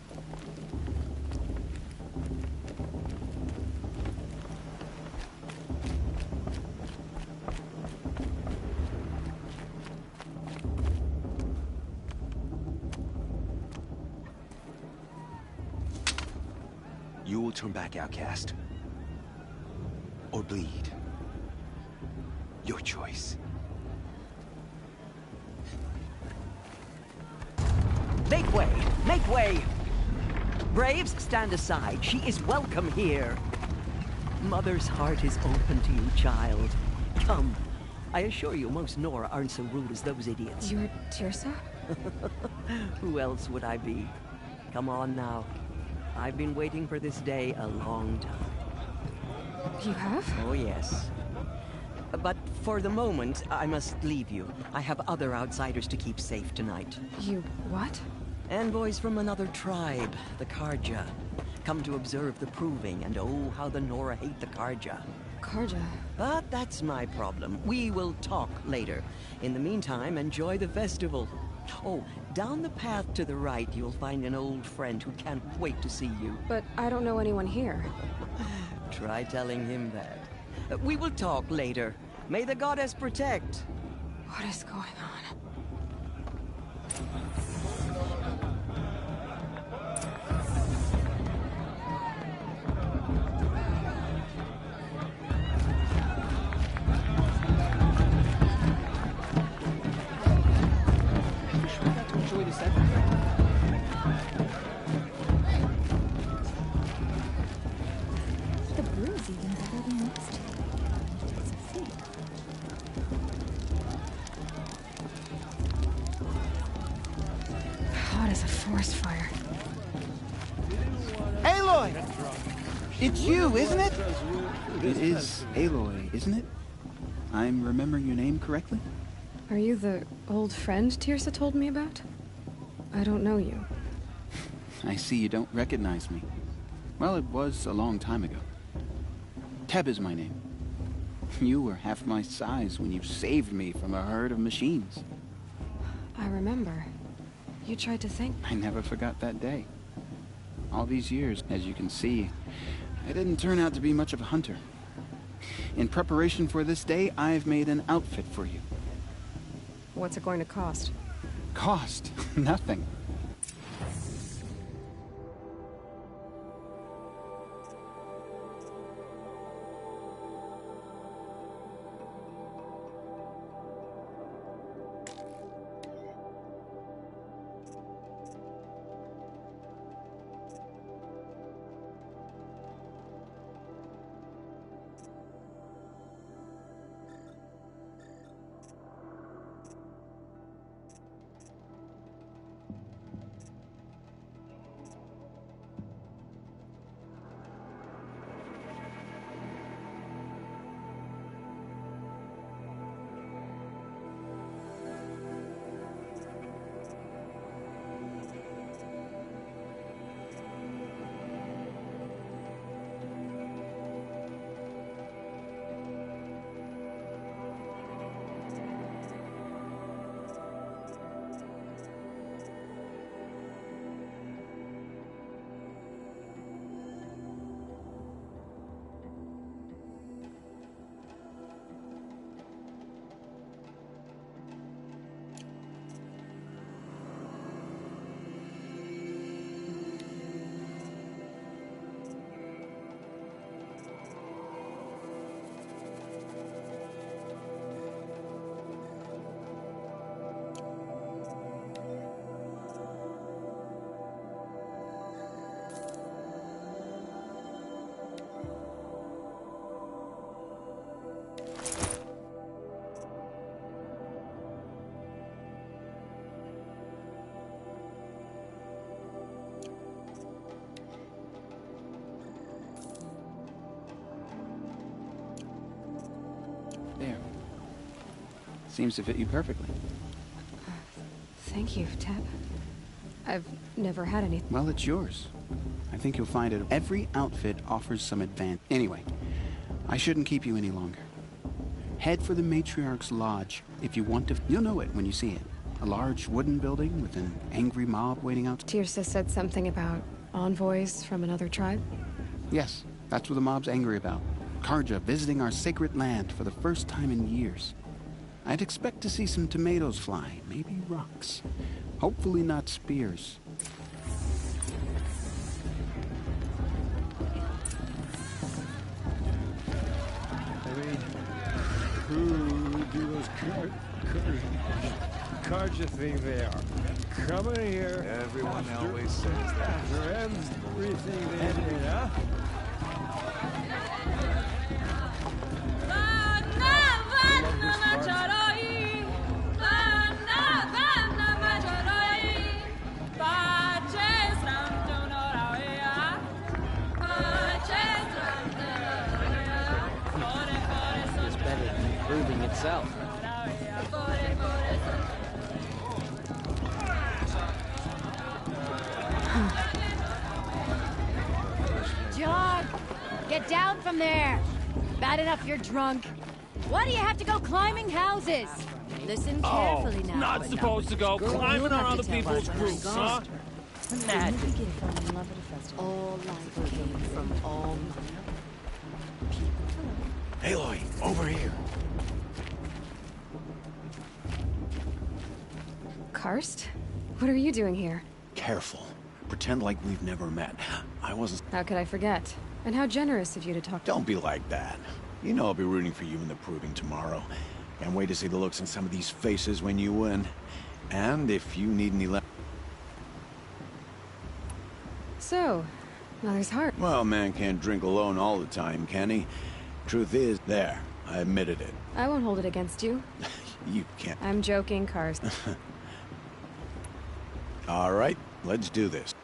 Speaker 3: You will turn back, outcast. Or bleed. Your choice.
Speaker 6: Make way! Make way! Braves, stand aside. She is welcome here. Mother's heart is open to you, child. Come. I assure you, most Nora aren't so rude as those idiots.
Speaker 1: You're Teersa?
Speaker 6: Who else would I be? Come on now. I've been waiting for this day a long time.
Speaker 1: You have?
Speaker 6: Oh, yes. But for the moment, I must leave you. I have other outsiders to keep safe tonight.
Speaker 1: You what?
Speaker 6: Envoys from another tribe, the Carja. come to observe the proving, and oh, how the Nora hate the Carja.
Speaker 1: Carja.
Speaker 6: But that's my problem. We will talk later. In the meantime, enjoy the festival. Oh, down the path to the right, you'll find an old friend who can't wait to see you.
Speaker 1: But I don't know anyone here.
Speaker 6: Try telling him that. We will talk later. May the goddess protect.
Speaker 1: What is going on?
Speaker 3: Enjoy this
Speaker 4: The brew's even better than next to it. It's a feat.
Speaker 1: Hot as a forest fire.
Speaker 7: Aloy! It's you, isn't it? It is Aloy, isn't it? I'm remembering your name correctly?
Speaker 1: Are you the old friend Tirsa told me about? I don't know you.
Speaker 7: I see you don't recognize me. Well, it was a long time ago. Teb is my name. You were half my size when you saved me from a herd of machines.
Speaker 1: I remember. You tried to thank me.
Speaker 7: I never forgot that day. All these years, as you can see, I didn't turn out to be much of a hunter. In preparation for this day, I've made an outfit for you.
Speaker 1: What's it going to cost?
Speaker 7: Cost? Nothing. There. Seems to fit you perfectly.
Speaker 1: Thank you, Teb. I've never had any.
Speaker 7: Well, it's yours. I think you'll find it. Every outfit offers some advantage. Anyway, I shouldn't keep you any longer. Head for the Matriarch's Lodge if you want to. You'll know it when you see it. A large wooden building with an angry mob waiting out.
Speaker 1: Tirsa said something about envoys from another tribe?
Speaker 7: Yes, that's what the mob's angry about. Carja visiting our sacred land for the first time in years. I'd expect to see some tomatoes fly, maybe rocks. Hopefully not spears.
Speaker 8: I mean, who do those Carja think they are? Come in here.
Speaker 9: Everyone always says that.
Speaker 8: After everything they did, huh?
Speaker 6: It's better than proving itself.
Speaker 10: Get down from there! Bad enough you're drunk. Why do you have to go climbing houses? Listen carefully now.
Speaker 11: Not supposed to go climbing on other people's roofs, huh?
Speaker 6: Imagine.
Speaker 10: All life came from all
Speaker 2: Aloy, over here.
Speaker 1: Karst? What are you doing here?
Speaker 7: Careful. Pretend like we've never met. I wasn't...
Speaker 1: How could I forget? And how generous of you to talk to
Speaker 7: Don't be like that. You know I'll be rooting for you in the proving tomorrow. Can't wait to see the looks on some of these faces when you win. And if you need any
Speaker 1: So, Mother's heart.
Speaker 7: Well, man can't drink alone all the time, can he? Truth is, there. I admitted it.
Speaker 1: I won't hold it against you.
Speaker 7: You can't.
Speaker 1: I'm joking, Karst.
Speaker 7: All right, let's do this.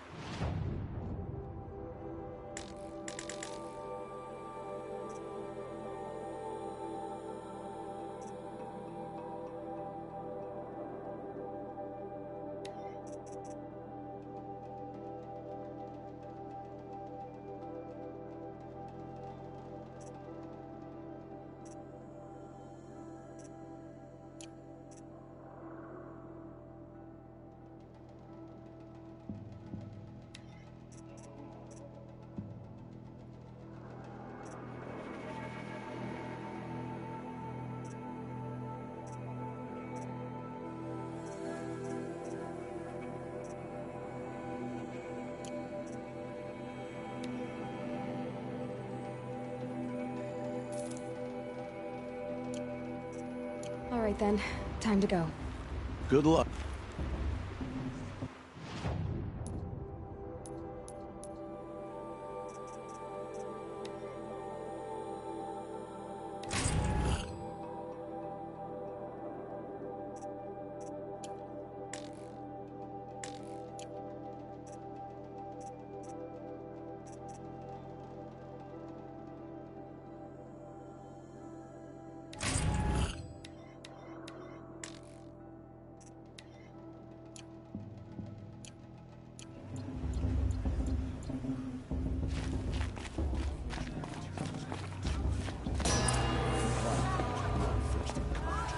Speaker 1: All right then, time to go.
Speaker 7: Good luck.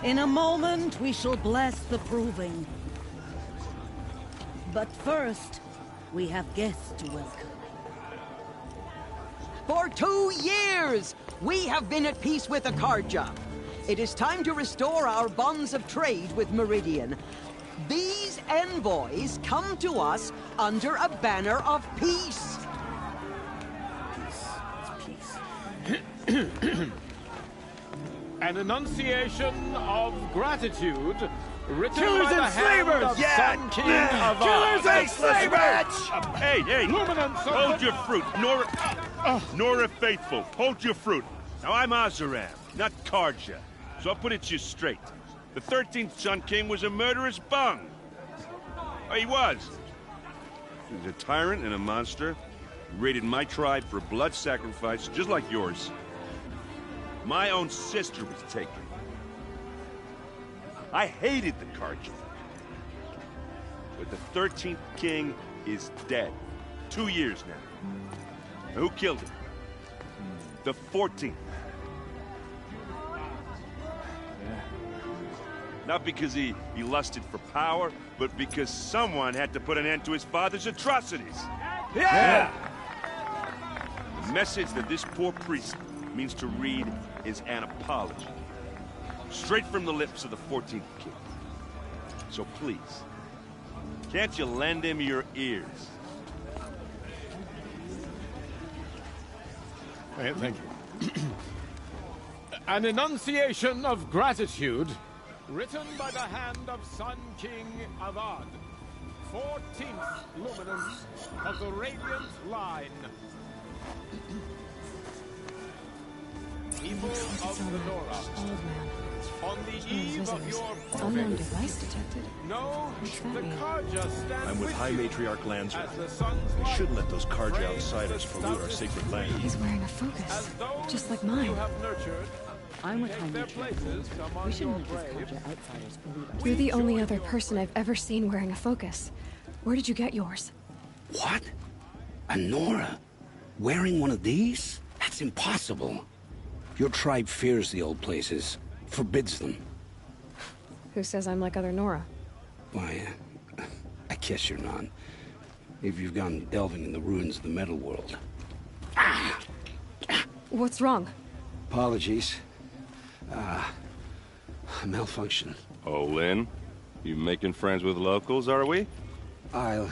Speaker 5: In a moment, we shall bless the proving. But first, we have guests to welcome.
Speaker 6: For 2 years, we have been at peace with Akarja. It is time to restore our bonds of trade with Meridian. These envoys come to us under a banner of peace.
Speaker 11: An enunciation of gratitude written
Speaker 8: Killers
Speaker 11: by the
Speaker 8: and
Speaker 11: hand
Speaker 8: slavers!
Speaker 11: of
Speaker 8: Yeah!
Speaker 11: Sun King of
Speaker 8: Killers and slavers!
Speaker 12: Hey,
Speaker 11: Luminance of
Speaker 12: hold
Speaker 11: the-
Speaker 12: your fruit. Nora Faithful, hold your fruit. Now, I'm Oseram, not Karja, so I'll put it to you straight. The 13th Sun King was a murderous bung. Oh, he was. He was a tyrant and a monster. He raided my tribe for blood sacrifice, just like yours. My own sister was taken. I hated the Karja. But the 13th king is dead. 2 years now. Now, who killed him? The 14th. Not because he lusted for power, but because someone had to put an end to his father's atrocities.
Speaker 8: Yeah!
Speaker 12: The message that this poor priest means to read is an apology. Straight from the lips of the 14th king. So please, can't you lend him your ears?
Speaker 11: Thank you. An enunciation of gratitude written by the hand of Sun King Avad, 14th luminance of the Radiant Line. People of the Nora, on the eve of your
Speaker 1: Unknown
Speaker 11: proving,
Speaker 1: device detected.
Speaker 11: know the Karja stand
Speaker 13: I'm with High
Speaker 11: you
Speaker 13: Matriarch Lansra.
Speaker 11: as the sun's
Speaker 13: We
Speaker 11: light
Speaker 13: shouldn't let those Karja
Speaker 11: frames
Speaker 13: outsiders
Speaker 11: the
Speaker 13: pollute our
Speaker 11: stoutest
Speaker 13: sacred land.
Speaker 1: He's wearing a focus, just like mine.
Speaker 11: you have nurtured.
Speaker 10: I'm with
Speaker 11: Take
Speaker 10: High
Speaker 11: their
Speaker 10: Matriarch.
Speaker 11: places among
Speaker 10: We shouldn't
Speaker 11: your
Speaker 10: let these
Speaker 11: graves.
Speaker 10: Karja outsiders pollute us.
Speaker 1: You're the only other person I've ever seen wearing a focus. Where did you get yours?
Speaker 14: What? A Nora? Wearing one of these? That's
Speaker 13: That's impossible. Your tribe fears the old places, forbids them.
Speaker 1: Who says I'm like other Nora?
Speaker 13: Why, I guess you're not. If you've gone delving in the ruins of the metal world.
Speaker 1: What's wrong?
Speaker 13: Apologies. Malfunction.
Speaker 12: Oh, Lynn? You making friends with locals, are we?
Speaker 13: I'll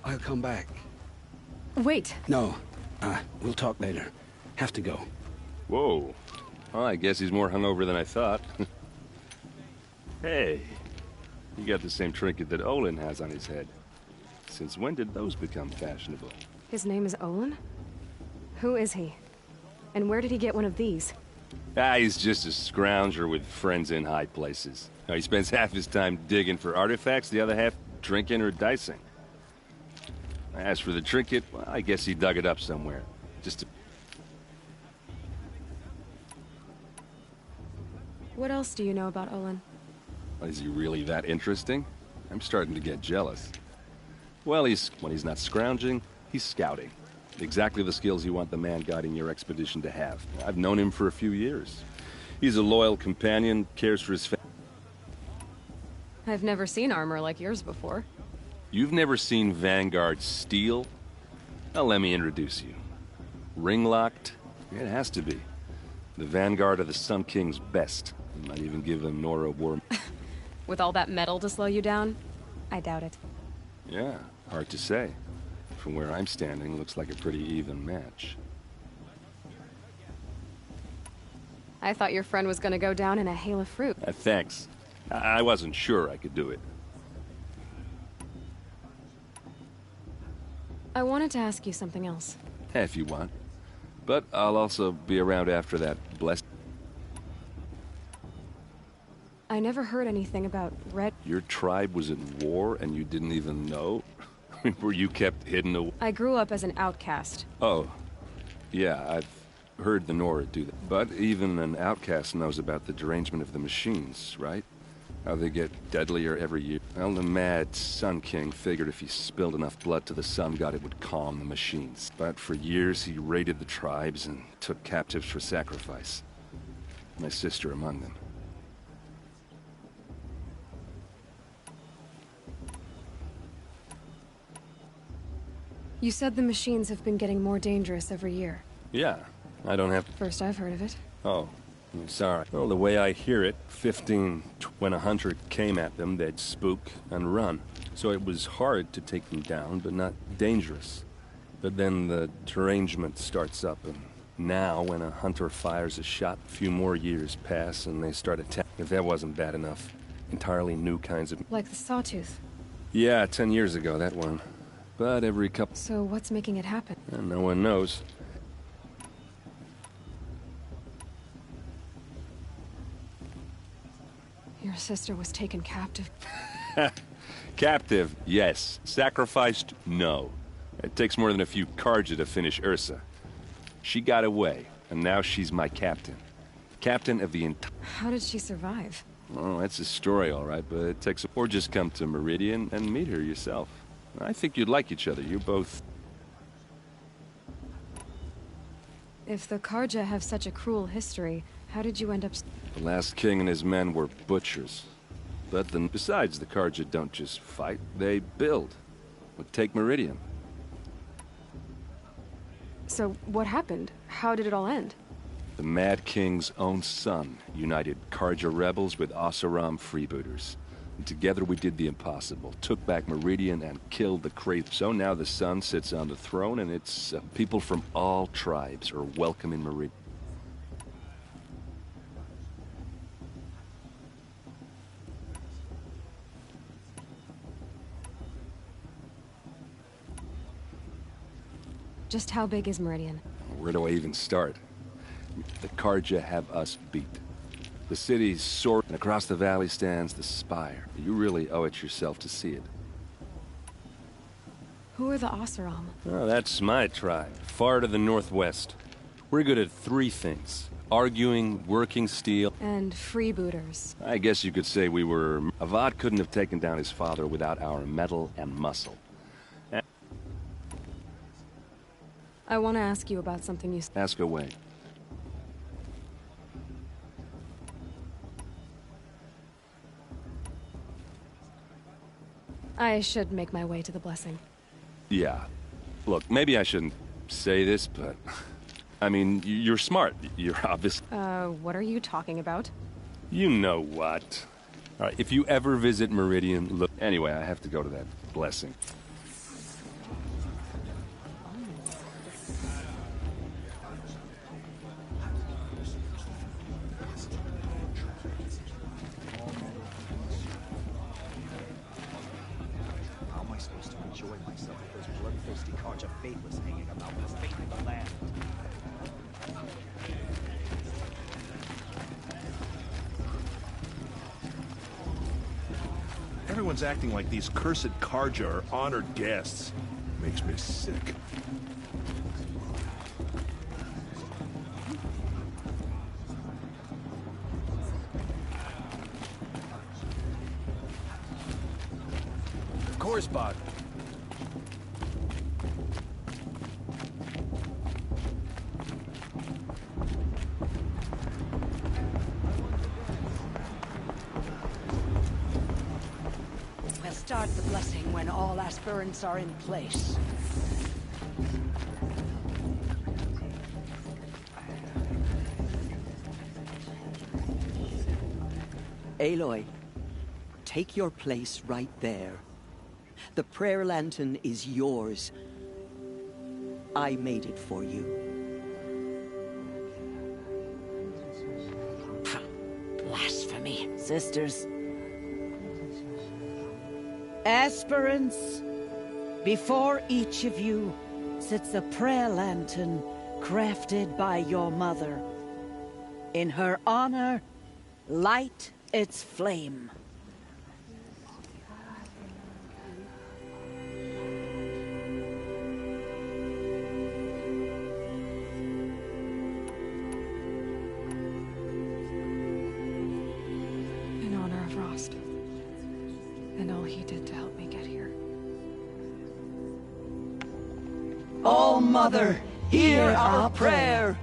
Speaker 13: come back.
Speaker 1: Wait.
Speaker 13: No. We'll talk later. Have to go.
Speaker 12: Whoa. Well, I guess he's more hungover than I thought. Hey. You got the same trinket that Olin has on his head. Since when did those become fashionable?
Speaker 1: His name is Olin? Who is he? And where did he get one of these?
Speaker 12: He's just a scrounger with friends in high places. He spends half his time digging for artifacts, the other half drinking or dicing. As for the trinket, well, I guess he dug it up somewhere. Just to...
Speaker 1: What else do you know about Olin?
Speaker 12: Is he really that interesting? I'm starting to get jealous. Well, when he's not scrounging, he's scouting. Exactly the skills you want the man guiding your expedition to have. I've known him for a few years. He's a loyal companion, cares for his family.
Speaker 1: I've never seen armor like yours before.
Speaker 12: You've never seen Vanguard steel? Well, let me introduce you. Ring-locked? It has to be. The Vanguard of the Sun King's best. You might even give them Nora war.
Speaker 1: With all that metal to slow you down? I doubt it.
Speaker 12: Yeah, hard to say. From where I'm standing, looks like a pretty even match.
Speaker 1: I thought your friend was gonna go down in a hail of fruit.
Speaker 12: Thanks. I wasn't sure I could do it.
Speaker 1: I wanted to ask you something else.
Speaker 12: If you want. But I'll also be around after that blessed...
Speaker 1: I never heard anything about Red...
Speaker 12: Your tribe was in war and you didn't even know? Were you kept hidden away?
Speaker 1: I grew up as an outcast.
Speaker 12: Oh. Yeah, I've heard the Nora do that. But even an outcast knows about the derangement of the machines, right? How they get deadlier every year. Well, the mad Sun King figured if he spilled enough blood to the Sun God, it would calm the machines. But for years, he raided the tribes and took captives for sacrifice. My sister among them.
Speaker 1: You said the machines have been getting more dangerous every year.
Speaker 12: Yeah, I don't have...
Speaker 1: First I've heard of it.
Speaker 12: Oh, I'm sorry. Well, the way I hear it, when a hunter came at them, they'd spook and run. So it was hard to take them down, but not dangerous. But then the derangement starts up, and now when a hunter fires a shot, a few more years pass and they start attacking. If that wasn't bad enough, entirely new kinds of...
Speaker 1: Like the Sawtooth.
Speaker 12: Yeah, 10 years ago, that one. But every couple...
Speaker 1: So what's making it happen?
Speaker 12: No one knows.
Speaker 1: Your sister was taken captive.
Speaker 12: Captive, yes. Sacrificed, no. It takes more than a few Carja to finish Ursa. She got away, and now she's my captain. Captain of the entire...
Speaker 1: How did she survive?
Speaker 12: Oh, that's a story, all right, but it takes... Or just come to Meridian and meet her yourself. I think you'd like each other. You both...
Speaker 1: If the Carja have such a cruel history, how did you end up...
Speaker 12: The last king and his men were butchers. But then, besides, the Carja don't just fight, they build. But take Meridian.
Speaker 1: So, what happened? How did it all end?
Speaker 12: The Mad King's own son united Carja rebels with Oseram freebooters. And together we did the impossible, took back Meridian and killed the Craith. So now the Sun sits on the throne and it's people from all tribes are welcome in Meridian.
Speaker 1: Just how big is Meridian?
Speaker 12: Where do I even start? The Carja have us beat. The city's soaring, and across the valley stands the spire. You really owe it yourself to see it.
Speaker 1: Who are the Oseram?
Speaker 12: Oh, that's my tribe, far to the northwest. We're good at 3 things. Arguing, working steel...
Speaker 1: And freebooters.
Speaker 12: I guess you could say we were... Avad couldn't have taken down his father without our metal and muscle.
Speaker 1: I want to ask you about something you said.
Speaker 14: Ask away.
Speaker 1: I should make my way to the blessing.
Speaker 14: Yeah. Look, maybe I shouldn't say this, but... I mean, you're smart. You're obvious.
Speaker 1: What are you talking about?
Speaker 14: You know what. All right, if you ever visit Meridian, look... Anyway, I have to go to that blessing.
Speaker 15: How am I supposed to enjoy myself with those bloodthirsty Carja faithless hanging about the fate of the land?
Speaker 8: Everyone's acting like these cursed Carja are honored guests. Makes me sick.
Speaker 15: Of course, Bog.
Speaker 6: We'll start the blessing when all aspirants are in place. Aloy, take your place right there. The prayer lantern is yours. I made it for you. Blasphemy.
Speaker 5: Sisters. Aspirants, before each of you sits a prayer lantern crafted by your mother. In her honor, light its flame.
Speaker 1: In honor of Rost. And all he did to help me get here.
Speaker 6: All Mother, hear our prayer.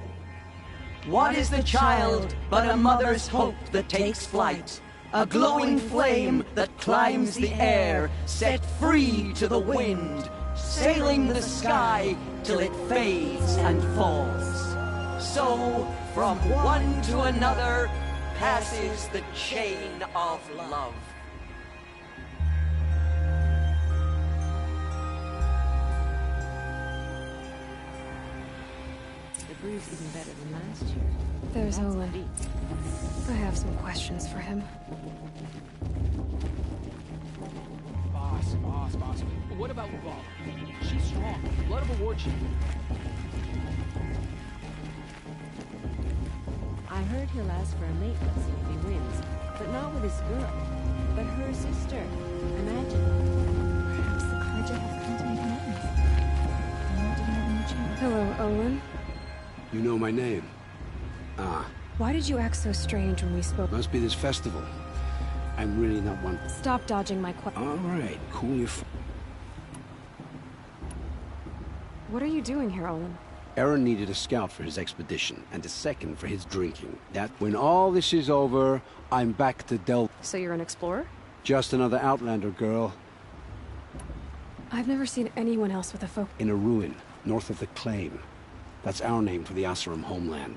Speaker 6: What is the child but a mother's hope that takes flight? A glowing flame that climbs the air, set free to the wind, sailing the sky till it fades and falls. So, from one to another, passes the chain of love.
Speaker 10: The brew's even better than last year.
Speaker 1: There's Olin. I have some questions for him.
Speaker 16: Boss. What about Laval? She's strong. Blood of a war chief.
Speaker 10: I heard he'll ask for a mate blessing if he wins, but not with his girl, but her sister. Imagine.
Speaker 4: Perhaps the Carja have come to make amends.
Speaker 1: Hello, Olin.
Speaker 13: You know my name? Ah.
Speaker 1: Why did you act so strange when we spoke?
Speaker 13: Must be this festival. I'm really not one...
Speaker 1: Stop dodging my question.
Speaker 13: All right, cool your...
Speaker 1: What are you doing here, Olin?
Speaker 13: Aaron needed a scout for his expedition, and a second for his drinking. That when all this is over, I'm back to Del...
Speaker 1: So you're an explorer?
Speaker 13: Just another Outlander girl.
Speaker 1: I've never seen anyone else with a focus.
Speaker 13: In a ruin, north of the Claim. That's our name for the Oseram homeland.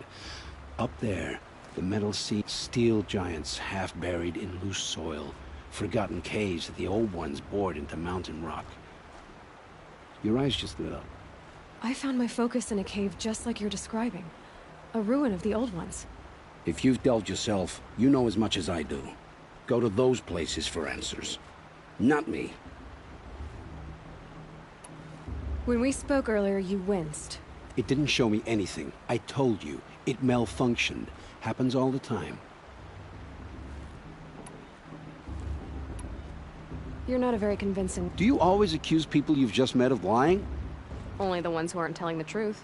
Speaker 13: Up there, the Metal Sea steel giants half buried in loose soil. Forgotten caves that the old ones bored into mountain rock. Your eyes just lit up.
Speaker 1: I found my focus in a cave just like you're describing. A ruin of the old ones.
Speaker 13: If you've delved yourself, you know as much as I do. Go to those places for answers. Not me.
Speaker 1: When we spoke earlier, you winced.
Speaker 13: It didn't show me anything. I told you. It malfunctioned. Happens all the time.
Speaker 1: You're not a very convincing...
Speaker 13: Do you always accuse people you've just met of lying?
Speaker 1: Only the ones who aren't telling the truth.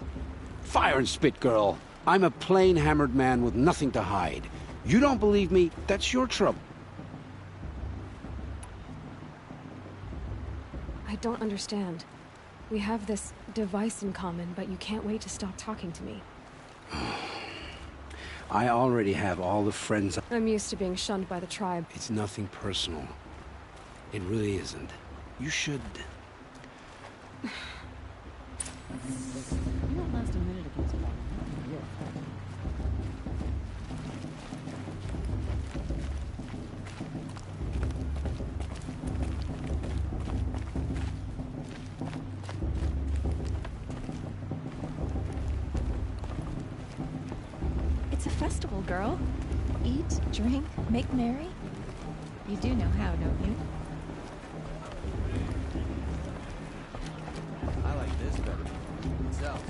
Speaker 13: Fire and spit, girl. I'm a plain hammered man with nothing to hide. You don't believe me, that's your trouble.
Speaker 1: I don't understand. We have this device in common, but you can't wait to stop talking to me.
Speaker 13: I already have all the friends.
Speaker 1: I'm used to being shunned by the tribe.
Speaker 13: It's nothing personal. It really isn't. You should...
Speaker 17: You don't last a minute against one. You're a fighter.
Speaker 18: It's a festival, girl. Eat, drink, make merry. You do know how, don't you?
Speaker 15: I like this better than itself.